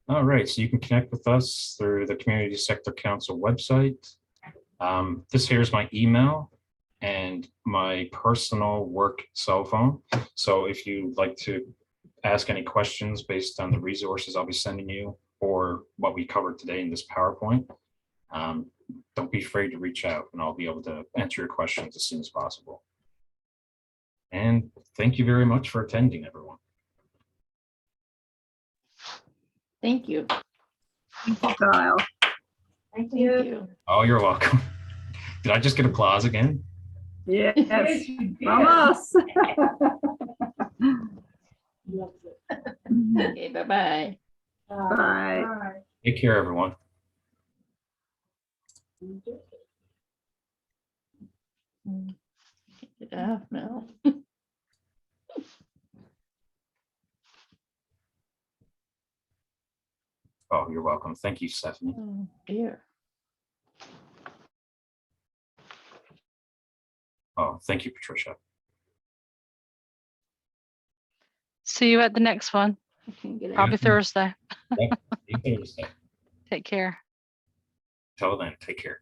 All right, so you can connect with us through the Community Sector Council website. This here is my email and my personal work cell phone. So if you'd like to ask any questions based on the resources I'll be sending you or what we covered today in this PowerPoint, don't be afraid to reach out and I'll be able to answer your questions as soon as possible. And thank you very much for attending, everyone. Thank you. Thank you, Kyle. Thank Thank you. you. Oh, you're welcome. Did I just get applause again? Yes, from us. Okay, bye-bye. Bye. Take care, everyone. Get off now. Oh, you're welcome. Thank you, Stephanie. Oh, dear. Oh, thank you, Patricia. See you at the next one, I can't get it. probably Thursday. Yep, see you Thursday. Take care. Till then, take care.